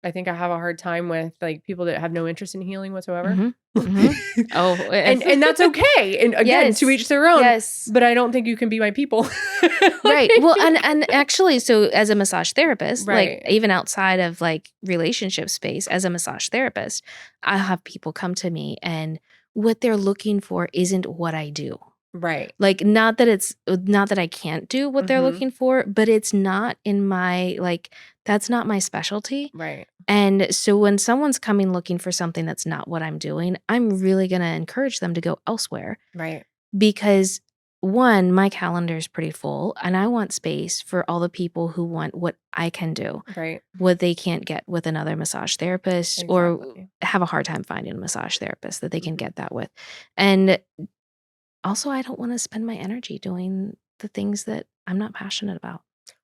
[SPEAKER 1] I think I have a hard time with like people that have no interest in healing whatsoever.
[SPEAKER 2] Mhm. Mhm. Oh,
[SPEAKER 1] And that's okay. And again, to
[SPEAKER 2] yes.
[SPEAKER 1] each their own,
[SPEAKER 2] Yes.
[SPEAKER 1] but I don't think you can be my people.
[SPEAKER 2] Right. Well,
[SPEAKER 1] Like
[SPEAKER 2] and actually, so as a massage therapist, like
[SPEAKER 1] right.
[SPEAKER 2] even outside of like relationship space, as a massage therapist, I have people come to me and what they're looking for isn't what I do.
[SPEAKER 1] Right.
[SPEAKER 2] Like, not that I can't do what they're
[SPEAKER 1] Mhm.
[SPEAKER 2] looking for, but it's not in my like, that's not my specialty.
[SPEAKER 1] Right.
[SPEAKER 2] And so when someone's coming looking for something that's not what I'm doing, I'm really gonna encourage them to go elsewhere
[SPEAKER 1] Right.
[SPEAKER 2] because, 1, my calendar is pretty full, and I want space for all the people who want what I can do,
[SPEAKER 1] Right.
[SPEAKER 2] what they can't get with another massage therapist or
[SPEAKER 1] Exactly.
[SPEAKER 2] have a hard time finding a massage therapist that they can
[SPEAKER 1] Mhm.
[SPEAKER 2] get that with. And also, I don't wanna spend my energy doing the things that I'm not passionate about.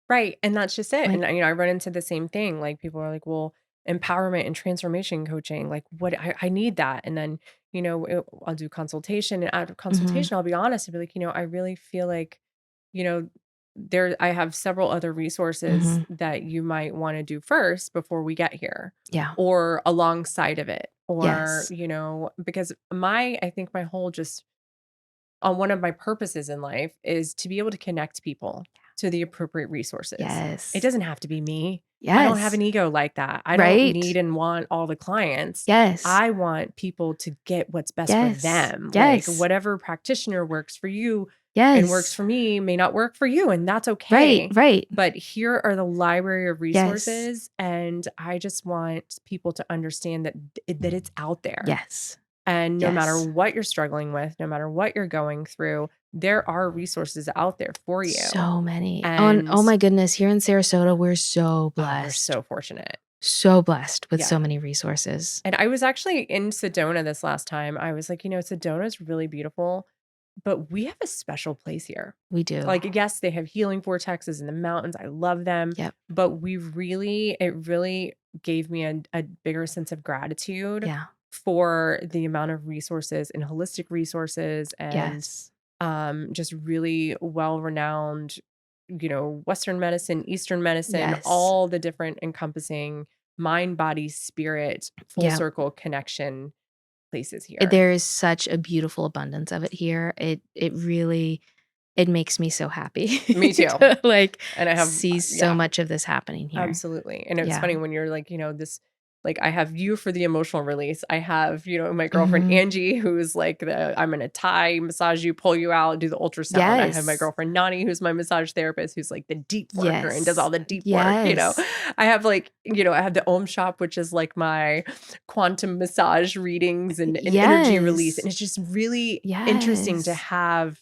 [SPEAKER 1] Right, and that's just it,
[SPEAKER 2] Like
[SPEAKER 1] and, I run into the same thing, like, people are like, "Well, empowerment and transformation coaching, like, what I need that," and then, I'll do consultation, and out of
[SPEAKER 2] mhm,
[SPEAKER 1] consultation, I'll be honest and be like, I really feel like, you know, I have several other resources
[SPEAKER 2] mhm,
[SPEAKER 1] that you might wanna do first before we get here,
[SPEAKER 2] yeah,
[SPEAKER 1] or alongside of it, or,
[SPEAKER 2] yes,
[SPEAKER 1] because I think my whole just one of my purposes in life is to be able to connect people to the appropriate resources. It
[SPEAKER 2] yes,
[SPEAKER 1] doesn't have to be me. I don't have
[SPEAKER 2] yes,
[SPEAKER 1] an ego like that. I don't need
[SPEAKER 2] right?
[SPEAKER 1] and want all the clients.
[SPEAKER 2] Yes,
[SPEAKER 1] I want people to get what's best for
[SPEAKER 2] yes,
[SPEAKER 1] them. Like
[SPEAKER 2] yes,
[SPEAKER 1] whatever practitioner works for you and works
[SPEAKER 2] yes,
[SPEAKER 1] for me may not work for you, and that's
[SPEAKER 2] right,
[SPEAKER 1] okay.
[SPEAKER 2] right,
[SPEAKER 1] But here are the library of
[SPEAKER 2] yes,
[SPEAKER 1] resources, and I just want people to understand that it's out there.
[SPEAKER 2] yes,
[SPEAKER 1] And no matter
[SPEAKER 2] yes.
[SPEAKER 1] what you're struggling with, no matter what you're going through, there are resources out there for you.
[SPEAKER 2] So many. Oh, and
[SPEAKER 1] And
[SPEAKER 2] oh my goodness, here in Sarasota, we're so
[SPEAKER 1] oh, we're
[SPEAKER 2] blessed.
[SPEAKER 1] so fortunate.
[SPEAKER 2] So blessed with so
[SPEAKER 1] Yeah.
[SPEAKER 2] many resources.
[SPEAKER 1] And I was actually in Sedona this last time. I was like, Sedona is really beautiful, but we have a special place here.
[SPEAKER 2] We do.
[SPEAKER 1] Like, yes, they have healing vortexes in the mountains. I love them.
[SPEAKER 2] Yep.
[SPEAKER 1] But it really gave me a bigger sense of gratitude
[SPEAKER 2] Yeah.
[SPEAKER 1] for the amount of resources and holistic resources and
[SPEAKER 2] Yes.
[SPEAKER 1] just really well-renowned, Western medicine, Eastern medicine,
[SPEAKER 2] Yes.
[SPEAKER 1] all the different encompassing mind, body, spirit, full
[SPEAKER 2] Yeah.
[SPEAKER 1] circle connection places here.
[SPEAKER 2] There is such a beautiful abundance of it here. It really it makes me so happy
[SPEAKER 1] Me too.
[SPEAKER 2] to like
[SPEAKER 1] And I have,
[SPEAKER 2] see so
[SPEAKER 1] yeah,
[SPEAKER 2] much of this happening here.
[SPEAKER 1] absolutely. And it's
[SPEAKER 2] Yeah.
[SPEAKER 1] funny when you're like, this, like I have you for the emotional release. I have, my girlfriend
[SPEAKER 2] Mhm.
[SPEAKER 1] Angie, who's like I'm gonna Thai massage you, pull you out, do the ultrasound. I have my
[SPEAKER 2] Yes.
[SPEAKER 1] girlfriend Nani, who's my massage therapist, who's like the. Worker and does
[SPEAKER 2] Yes.
[SPEAKER 1] all the deep work.
[SPEAKER 2] Yes.
[SPEAKER 1] I have like, I have the Om shop, which is like my quantum massage readings and energy release. And
[SPEAKER 2] Yes.
[SPEAKER 1] it's just really interesting to
[SPEAKER 2] Yes.
[SPEAKER 1] have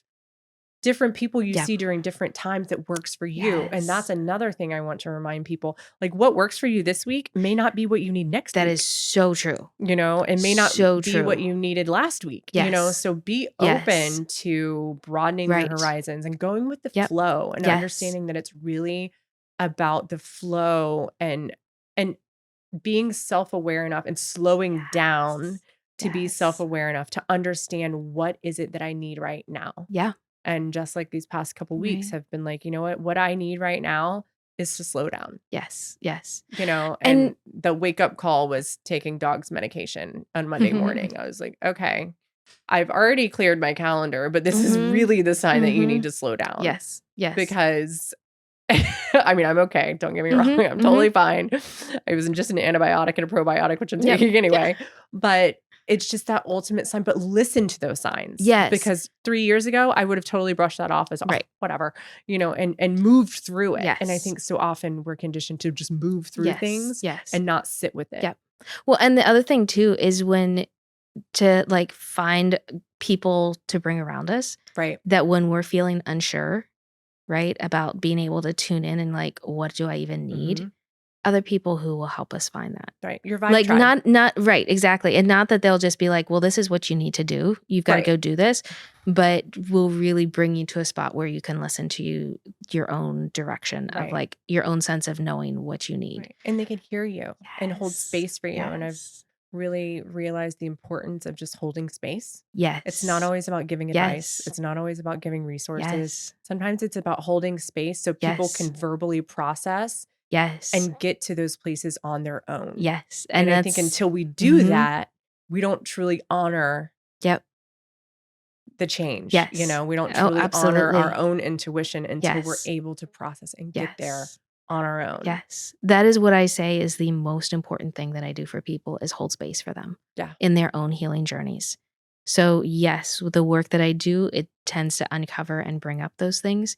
[SPEAKER 1] different people you
[SPEAKER 2] Yeah.
[SPEAKER 1] see during different times that works for you. And that's
[SPEAKER 2] Yes.
[SPEAKER 1] another thing I want to remind people. Like what works for you this week may not be what you need next
[SPEAKER 2] That is
[SPEAKER 1] week.
[SPEAKER 2] so true.
[SPEAKER 1] It may not
[SPEAKER 2] So
[SPEAKER 1] be what
[SPEAKER 2] true.
[SPEAKER 1] you needed last week,
[SPEAKER 2] Yes.
[SPEAKER 1] so be
[SPEAKER 2] Yes.
[SPEAKER 1] open to broadening your
[SPEAKER 2] Right.
[SPEAKER 1] horizons and going with the
[SPEAKER 2] Yep.
[SPEAKER 1] flow and
[SPEAKER 2] Yes.
[SPEAKER 1] understanding that it's really about the flow and being self-aware enough and slowing down
[SPEAKER 2] Yes.
[SPEAKER 1] to be
[SPEAKER 2] Yes.
[SPEAKER 1] self-aware enough to understand what is it that I need right now.
[SPEAKER 2] Yeah.
[SPEAKER 1] And just like these past couple weeks
[SPEAKER 2] Right.
[SPEAKER 1] have been like, you know what I need right now is to slow down.
[SPEAKER 2] Yes. Yes.
[SPEAKER 1] And
[SPEAKER 2] And
[SPEAKER 1] the wake up call was taking dog's medication on Monday morning. I was like, okay, I've already cleared my calendar, but this is
[SPEAKER 2] Mhm.
[SPEAKER 1] really the sign that you need
[SPEAKER 2] Mhm.
[SPEAKER 1] to slow down
[SPEAKER 2] Yes. Yes.
[SPEAKER 1] because I mean, I'm okay. Don't get me wrong.
[SPEAKER 2] Mhm.
[SPEAKER 1] I'm totally
[SPEAKER 2] Mhm.
[SPEAKER 1] fine. I was just an antibiotic and a probiotic, which I'm
[SPEAKER 2] Yep.
[SPEAKER 1] taking
[SPEAKER 2] Yeah.
[SPEAKER 1] anyway. But it's just that ultimate sign. But listen to those signs
[SPEAKER 2] Yes.
[SPEAKER 1] because 3 years ago, I would have totally brushed that off as, oh,
[SPEAKER 2] Right.
[SPEAKER 1] whatever, and moved through it. And I
[SPEAKER 2] Yes.
[SPEAKER 1] think so often we're conditioned to just move through
[SPEAKER 2] Yes.
[SPEAKER 1] things
[SPEAKER 2] Yes.
[SPEAKER 1] and not sit with it.
[SPEAKER 2] Yep. Well, and the other thing too is when to, like, find people to bring around us
[SPEAKER 1] Right.
[SPEAKER 2] that when we're feeling unsure, right, about being able to tune in and, like, what do I even need?
[SPEAKER 1] Hmm.
[SPEAKER 2] Other people who will help us find that.
[SPEAKER 1] Right. Your vibe
[SPEAKER 2] Like,
[SPEAKER 1] tribe.
[SPEAKER 2] not right, exactly, and not that they'll just be like, "Well, this is what you need to do. You've gotta
[SPEAKER 1] Right.
[SPEAKER 2] go do this," but will really bring you to a spot where you can listen to your own direction of,
[SPEAKER 1] Right.
[SPEAKER 2] like, your own sense of knowing what you need.
[SPEAKER 1] Right. And they can hear you and hold
[SPEAKER 2] Yes.
[SPEAKER 1] space for you. And I've
[SPEAKER 2] Yes.
[SPEAKER 1] really realized the importance of just holding space. It's not
[SPEAKER 2] Yes.
[SPEAKER 1] always about giving advice.
[SPEAKER 2] Yes.
[SPEAKER 1] It's not always about giving resources.
[SPEAKER 2] Yes.
[SPEAKER 1] Sometimes it's about holding space so people
[SPEAKER 2] Yes.
[SPEAKER 1] can verbally process
[SPEAKER 2] Yes.
[SPEAKER 1] and get to those places on their own.
[SPEAKER 2] Yes, and
[SPEAKER 1] And I think
[SPEAKER 2] that's
[SPEAKER 1] until we do
[SPEAKER 2] mhm.
[SPEAKER 1] that, we don't truly honor
[SPEAKER 2] Yep.
[SPEAKER 1] the change.
[SPEAKER 2] Yes.
[SPEAKER 1] We don't
[SPEAKER 2] Oh,
[SPEAKER 1] truly honor our
[SPEAKER 2] absolutely.
[SPEAKER 1] own intuition until we're
[SPEAKER 2] Yes.
[SPEAKER 1] able to process and get there
[SPEAKER 2] Yes.
[SPEAKER 1] on our own.
[SPEAKER 2] Yes. That is what I say is the most important thing that I do for people is hold space for them
[SPEAKER 1] Yeah.
[SPEAKER 2] in their own healing journeys. So, yes, with the work that I do, it tends to uncover and bring up those things.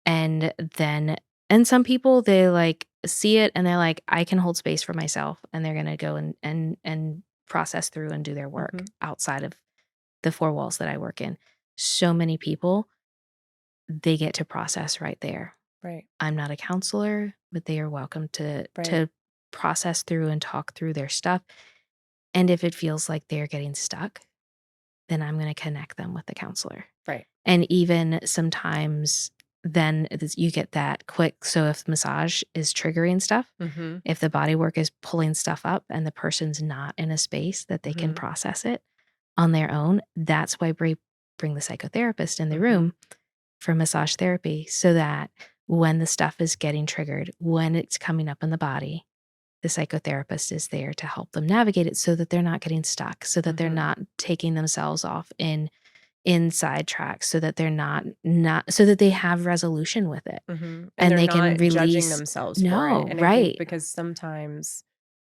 [SPEAKER 2] And then and some people they like see it and they're like, I can hold space for myself and they're gonna go and process through and do their work
[SPEAKER 1] Hmm.
[SPEAKER 2] outside of the four walls that I work in. So many people, they get to process right there.
[SPEAKER 1] Right.
[SPEAKER 2] I'm not a counselor, but they are welcome to
[SPEAKER 1] Right.
[SPEAKER 2] process through and talk through their stuff. And if it feels like they're getting stuck, then I'm going to connect them with the counselor.
[SPEAKER 1] Right.
[SPEAKER 2] And even sometimes then you get that quick. So if massage is triggering stuff,
[SPEAKER 1] Hmm.
[SPEAKER 2] if the body work is pulling stuff up and the person's not in a space that they can
[SPEAKER 1] Hmm.
[SPEAKER 2] process it on their own, that's why bring the psychotherapist in the
[SPEAKER 1] Hmm.
[SPEAKER 2] room for massage therapy so that when the stuff is getting triggered, when it's coming up in the body, the psychotherapist is there to help them navigate it so that they're not getting stuck, so that they're
[SPEAKER 1] Hmm.
[SPEAKER 2] not taking themselves off in sidetracks, so that they're not so that they have resolution with it
[SPEAKER 1] Mhm, and
[SPEAKER 2] and
[SPEAKER 1] they're
[SPEAKER 2] they can
[SPEAKER 1] not judging
[SPEAKER 2] release.
[SPEAKER 1] themselves for it,
[SPEAKER 2] No,
[SPEAKER 1] and I think
[SPEAKER 2] right.
[SPEAKER 1] because sometimes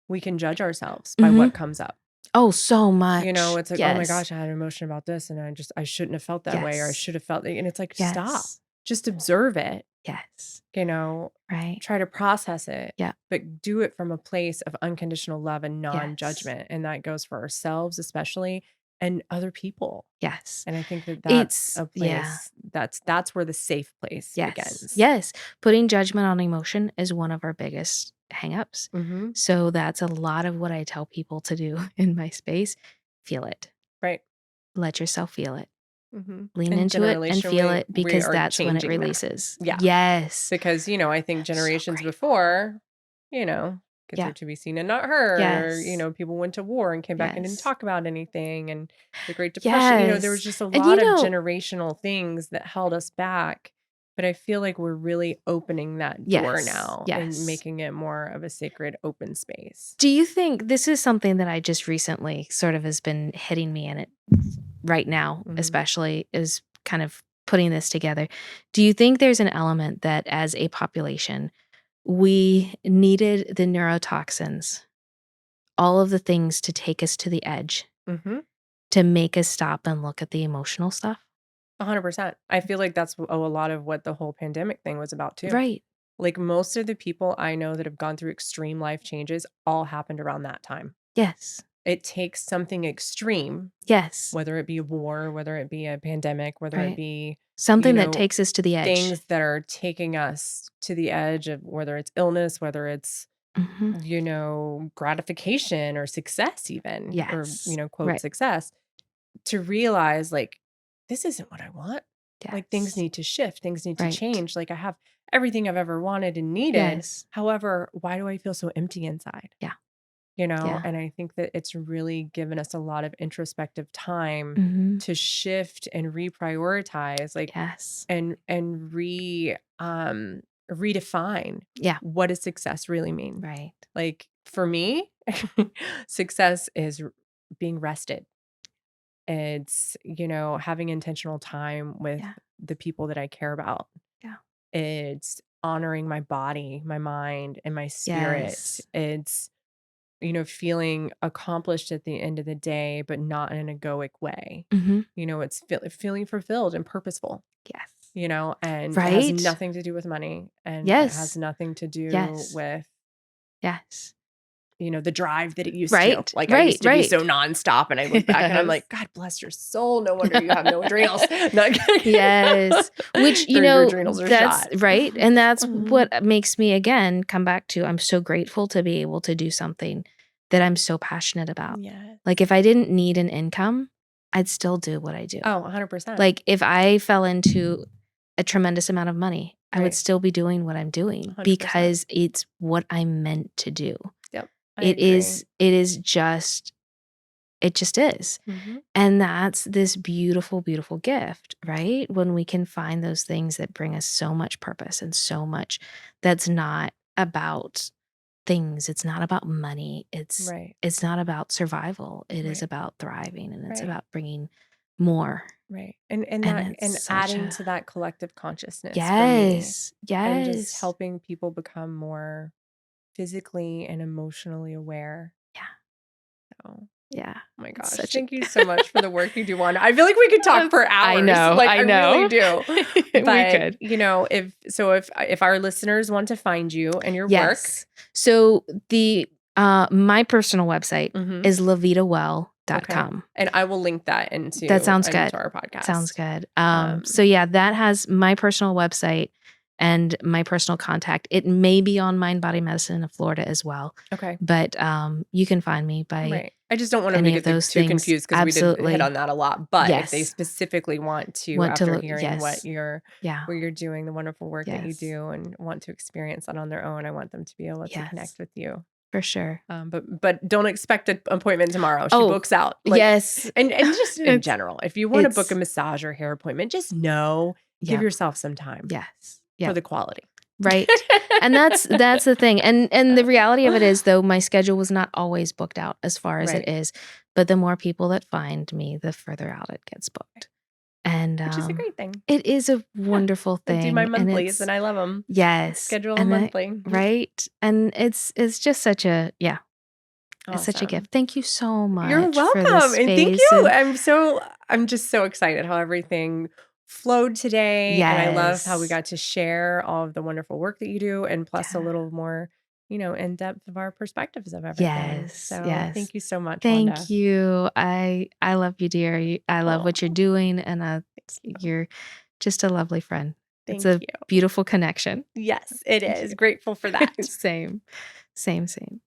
[SPEAKER 1] we can judge ourselves by
[SPEAKER 2] Mhm.
[SPEAKER 1] what comes up.
[SPEAKER 2] Oh, so much.
[SPEAKER 1] It's like, "Oh my
[SPEAKER 2] Yes.
[SPEAKER 1] gosh, I had an emotion about this, and I shouldn't have felt that way, or I
[SPEAKER 2] Yes.
[SPEAKER 1] should have felt" and it's like, "Stop.
[SPEAKER 2] Yes.
[SPEAKER 1] Just observe it."
[SPEAKER 2] Yes.
[SPEAKER 1] You know,
[SPEAKER 2] Right.
[SPEAKER 1] try to process it,
[SPEAKER 2] Yeah.
[SPEAKER 1] but do it from a place of unconditional love and
[SPEAKER 2] Yes.
[SPEAKER 1] non-judgment, and that goes for ourselves especially and other people,
[SPEAKER 2] Yes.
[SPEAKER 1] and I think that that's
[SPEAKER 2] It's
[SPEAKER 1] a
[SPEAKER 2] yeah.
[SPEAKER 1] place that's where the safe place
[SPEAKER 2] Yes.
[SPEAKER 1] begins.
[SPEAKER 2] Yes. Putting judgment on emotion is one of our biggest hangups.
[SPEAKER 1] Mhm.
[SPEAKER 2] So that's a lot of what I tell people to do in my space. Feel it.
[SPEAKER 1] Right.
[SPEAKER 2] Let yourself feel it.
[SPEAKER 1] Mhm.
[SPEAKER 2] Lean
[SPEAKER 1] And
[SPEAKER 2] into it and feel
[SPEAKER 1] generationally,
[SPEAKER 2] it
[SPEAKER 1] we
[SPEAKER 2] because
[SPEAKER 1] are
[SPEAKER 2] that's when it
[SPEAKER 1] changing that.
[SPEAKER 2] releases.
[SPEAKER 1] Yeah,
[SPEAKER 2] Yes.
[SPEAKER 1] because, I think
[SPEAKER 2] I'm so
[SPEAKER 1] generations
[SPEAKER 2] grateful.
[SPEAKER 1] before, you know, kids
[SPEAKER 2] Yeah.
[SPEAKER 1] are to be seen and not heard, or,
[SPEAKER 2] Yes.
[SPEAKER 1] people went to war and came back and didn't
[SPEAKER 2] Yes.
[SPEAKER 1] talk about anything, and the Great Depression, there was
[SPEAKER 2] Yes.
[SPEAKER 1] just a
[SPEAKER 2] And
[SPEAKER 1] lot
[SPEAKER 2] you
[SPEAKER 1] of
[SPEAKER 2] know,
[SPEAKER 1] generational things that held us back, but I feel like we're really opening that door
[SPEAKER 2] yes.
[SPEAKER 1] now and
[SPEAKER 2] Yes.
[SPEAKER 1] making it more of a sacred open space.
[SPEAKER 2] Do you think this is something that I just recently sort of has been hitting me in it right now,
[SPEAKER 1] Mhm.
[SPEAKER 2] especially is kind of putting this together. Do you think there's an element that as a population, we needed the neurotoxins, all of the things to take us to the edge,
[SPEAKER 1] Mhm.
[SPEAKER 2] to make us stop and look at the emotional stuff?
[SPEAKER 1] 100%. I feel like that's a lot of what the whole pandemic thing was about too.
[SPEAKER 2] Right.
[SPEAKER 1] Like, most of the people I know that have gone through extreme life changes all happened around that time.
[SPEAKER 2] Yes.
[SPEAKER 1] it takes something extreme,
[SPEAKER 2] Yes.
[SPEAKER 1] whether it be a war, whether it be a pandemic, whether it
[SPEAKER 2] Right.
[SPEAKER 1] be, you
[SPEAKER 2] Something that
[SPEAKER 1] know,
[SPEAKER 2] takes us to the edge.
[SPEAKER 1] things that are taking us to the edge of whether it's illness, whether it's,
[SPEAKER 2] Mhm.
[SPEAKER 1] gratification or success even, or,
[SPEAKER 2] Yes.
[SPEAKER 1] quote,
[SPEAKER 2] Right.
[SPEAKER 1] success, to realize like, this isn't what I want. Like things
[SPEAKER 2] Yes.
[SPEAKER 1] need to shift, things need to
[SPEAKER 2] Right.
[SPEAKER 1] change. Like I have everything I've ever wanted and needed.
[SPEAKER 2] Yes.
[SPEAKER 1] However, why do I feel so empty inside?
[SPEAKER 2] Yeah. Yeah.
[SPEAKER 1] And I think that it's really given us a lot of introspective time
[SPEAKER 2] Mhm.
[SPEAKER 1] to shift and reprioritize, like,
[SPEAKER 2] Yes.
[SPEAKER 1] and redefine
[SPEAKER 2] Yeah.
[SPEAKER 1] what does success really mean.
[SPEAKER 2] Right.
[SPEAKER 1] Like for me, success is being rested. It's, having intentional time with
[SPEAKER 2] Yeah.
[SPEAKER 1] the people that I care about.
[SPEAKER 2] Yeah.
[SPEAKER 1] It's honoring my body, my mind, and my spirit.
[SPEAKER 2] Yes.
[SPEAKER 1] It's, feeling accomplished at the end of the day, but not in an egoic way.
[SPEAKER 2] Mhm.
[SPEAKER 1] It's feeling fulfilled and purposeful,
[SPEAKER 2] Yes.
[SPEAKER 1] and it has
[SPEAKER 2] Right?
[SPEAKER 1] nothing to do with money, and it has
[SPEAKER 2] Yes.
[SPEAKER 1] nothing to do
[SPEAKER 2] Yes.
[SPEAKER 1] with,
[SPEAKER 2] Yes.
[SPEAKER 1] the drive that it used to.
[SPEAKER 2] Right.
[SPEAKER 1] Like I
[SPEAKER 2] Right.
[SPEAKER 1] used to be so
[SPEAKER 2] Right.
[SPEAKER 1] nonstop, and I look back and I'm
[SPEAKER 2] Yes.
[SPEAKER 1] like, God bless your soul. No wonder you have no adrenals. Not kidding.
[SPEAKER 2] Yes. Which,
[SPEAKER 1] Or your adrenals are
[SPEAKER 2] that's
[SPEAKER 1] shot.
[SPEAKER 2] right. And that's
[SPEAKER 1] Mhm.
[SPEAKER 2] what makes me, again, come back to I'm so grateful to be able to do something that I'm so passionate about.
[SPEAKER 1] Yes.
[SPEAKER 2] Like, if I didn't need an income, I'd still do what I do.
[SPEAKER 1] Oh, 100%.
[SPEAKER 2] Like, if I fell into a tremendous amount of money, I would
[SPEAKER 1] Right.
[SPEAKER 2] still be doing what I'm doing
[SPEAKER 1] 100%.
[SPEAKER 2] because it's what I'm meant to do.
[SPEAKER 1] Yep. I
[SPEAKER 2] It
[SPEAKER 1] agree.
[SPEAKER 2] it just is.
[SPEAKER 1] Mhm.
[SPEAKER 2] And that's this beautiful, beautiful gift, right? When we can find those things that bring us so much purpose and so much that's not about things. It's not about money.
[SPEAKER 1] Right.
[SPEAKER 2] It's not about survival. It is
[SPEAKER 1] Right.
[SPEAKER 2] about thriving, and it's
[SPEAKER 1] Right.
[SPEAKER 2] about bringing more.
[SPEAKER 1] Right.
[SPEAKER 2] And it's
[SPEAKER 1] And
[SPEAKER 2] such
[SPEAKER 1] adding
[SPEAKER 2] a
[SPEAKER 1] to that collective consciousness for me,
[SPEAKER 2] yes,
[SPEAKER 1] and just
[SPEAKER 2] yes.
[SPEAKER 1] helping people become more physically and emotionally aware.
[SPEAKER 2] Yeah,
[SPEAKER 1] So,
[SPEAKER 2] yeah.
[SPEAKER 1] oh my
[SPEAKER 2] It's
[SPEAKER 1] gosh,
[SPEAKER 2] such a
[SPEAKER 1] thank you so much for the work you do, Wanda. I feel like we could talk for
[SPEAKER 2] I
[SPEAKER 1] hours.
[SPEAKER 2] know,
[SPEAKER 1] Like
[SPEAKER 2] I
[SPEAKER 1] I really
[SPEAKER 2] know.
[SPEAKER 1] do.
[SPEAKER 2] We
[SPEAKER 1] But,
[SPEAKER 2] could.
[SPEAKER 1] if our listeners want to find you and your work.
[SPEAKER 2] Yes. So my personal website
[SPEAKER 1] Mhm.
[SPEAKER 2] is
[SPEAKER 1] Okay.
[SPEAKER 2] lavitawell.com.
[SPEAKER 1] And I will link that
[SPEAKER 2] That sounds
[SPEAKER 1] into
[SPEAKER 2] good.
[SPEAKER 1] our podcast.
[SPEAKER 2] Sounds good.
[SPEAKER 1] Um,
[SPEAKER 2] So yeah, that has my personal website and my personal contact. It may be on Mind Body Medicine of Florida as well,
[SPEAKER 1] okay.
[SPEAKER 2] but you can find me by
[SPEAKER 1] Right. I just don't want to
[SPEAKER 2] any
[SPEAKER 1] make
[SPEAKER 2] of
[SPEAKER 1] it
[SPEAKER 2] those
[SPEAKER 1] too
[SPEAKER 2] things.
[SPEAKER 1] confused because we did hit
[SPEAKER 2] Absolutely.
[SPEAKER 1] on that a lot. But if they
[SPEAKER 2] Yes.
[SPEAKER 1] specifically want to,
[SPEAKER 2] Want to
[SPEAKER 1] after
[SPEAKER 2] look
[SPEAKER 1] hearing what
[SPEAKER 2] yes. Yeah.
[SPEAKER 1] what you're doing, the wonderful work that you
[SPEAKER 2] Yes.
[SPEAKER 1] do, and want to experience that on their own, I want them to be able to
[SPEAKER 2] Yes.
[SPEAKER 1] connect with you.
[SPEAKER 2] For sure.
[SPEAKER 1] But don't expect an appointment tomorrow. She
[SPEAKER 2] Oh,
[SPEAKER 1] books out. Like,
[SPEAKER 2] yes.
[SPEAKER 1] and just in
[SPEAKER 2] It's
[SPEAKER 1] general, if you want to book a
[SPEAKER 2] it's
[SPEAKER 1] massage or hair appointment, just know, give
[SPEAKER 2] Yep.
[SPEAKER 1] yourself some time
[SPEAKER 2] Yes.
[SPEAKER 1] for
[SPEAKER 2] Yep.
[SPEAKER 1] the quality.
[SPEAKER 2] Right. And that's the thing. And the reality of it is, though, my schedule was not always booked out as far as
[SPEAKER 1] Right.
[SPEAKER 2] it is. But the more people that find me, the further out it gets booked. And
[SPEAKER 1] Which is a great thing.
[SPEAKER 2] it is a wonderful
[SPEAKER 1] I
[SPEAKER 2] thing.
[SPEAKER 1] do my
[SPEAKER 2] And
[SPEAKER 1] monthlies
[SPEAKER 2] it's
[SPEAKER 1] and I love them.
[SPEAKER 2] yes.
[SPEAKER 1] Schedule a
[SPEAKER 2] And
[SPEAKER 1] monthly.
[SPEAKER 2] right. And it's just such a it's such a
[SPEAKER 1] Awesome.
[SPEAKER 2] gift. Thank you so much
[SPEAKER 1] You're
[SPEAKER 2] for this
[SPEAKER 1] welcome. And thank
[SPEAKER 2] space.
[SPEAKER 1] you.
[SPEAKER 2] And
[SPEAKER 1] I'm just so excited how everything flowed today. And I love how we
[SPEAKER 2] yes.
[SPEAKER 1] got to share all of the wonderful work that you do, and plus a
[SPEAKER 2] Yeah.
[SPEAKER 1] little more, in depth of our perspectives of everything.
[SPEAKER 2] Yes.
[SPEAKER 1] So
[SPEAKER 2] Yes.
[SPEAKER 1] thank you so much, Wanda.
[SPEAKER 2] Thank you. I love you, dear. I love what you're
[SPEAKER 1] Aw,
[SPEAKER 2] doing, and
[SPEAKER 1] thank you.
[SPEAKER 2] you're just a lovely friend. It's
[SPEAKER 1] Thank
[SPEAKER 2] a
[SPEAKER 1] you.
[SPEAKER 2] beautiful connection.
[SPEAKER 1] Yes, it
[SPEAKER 2] Thank
[SPEAKER 1] is.
[SPEAKER 2] you.
[SPEAKER 1] Grateful for that.
[SPEAKER 2] Same. Same, same.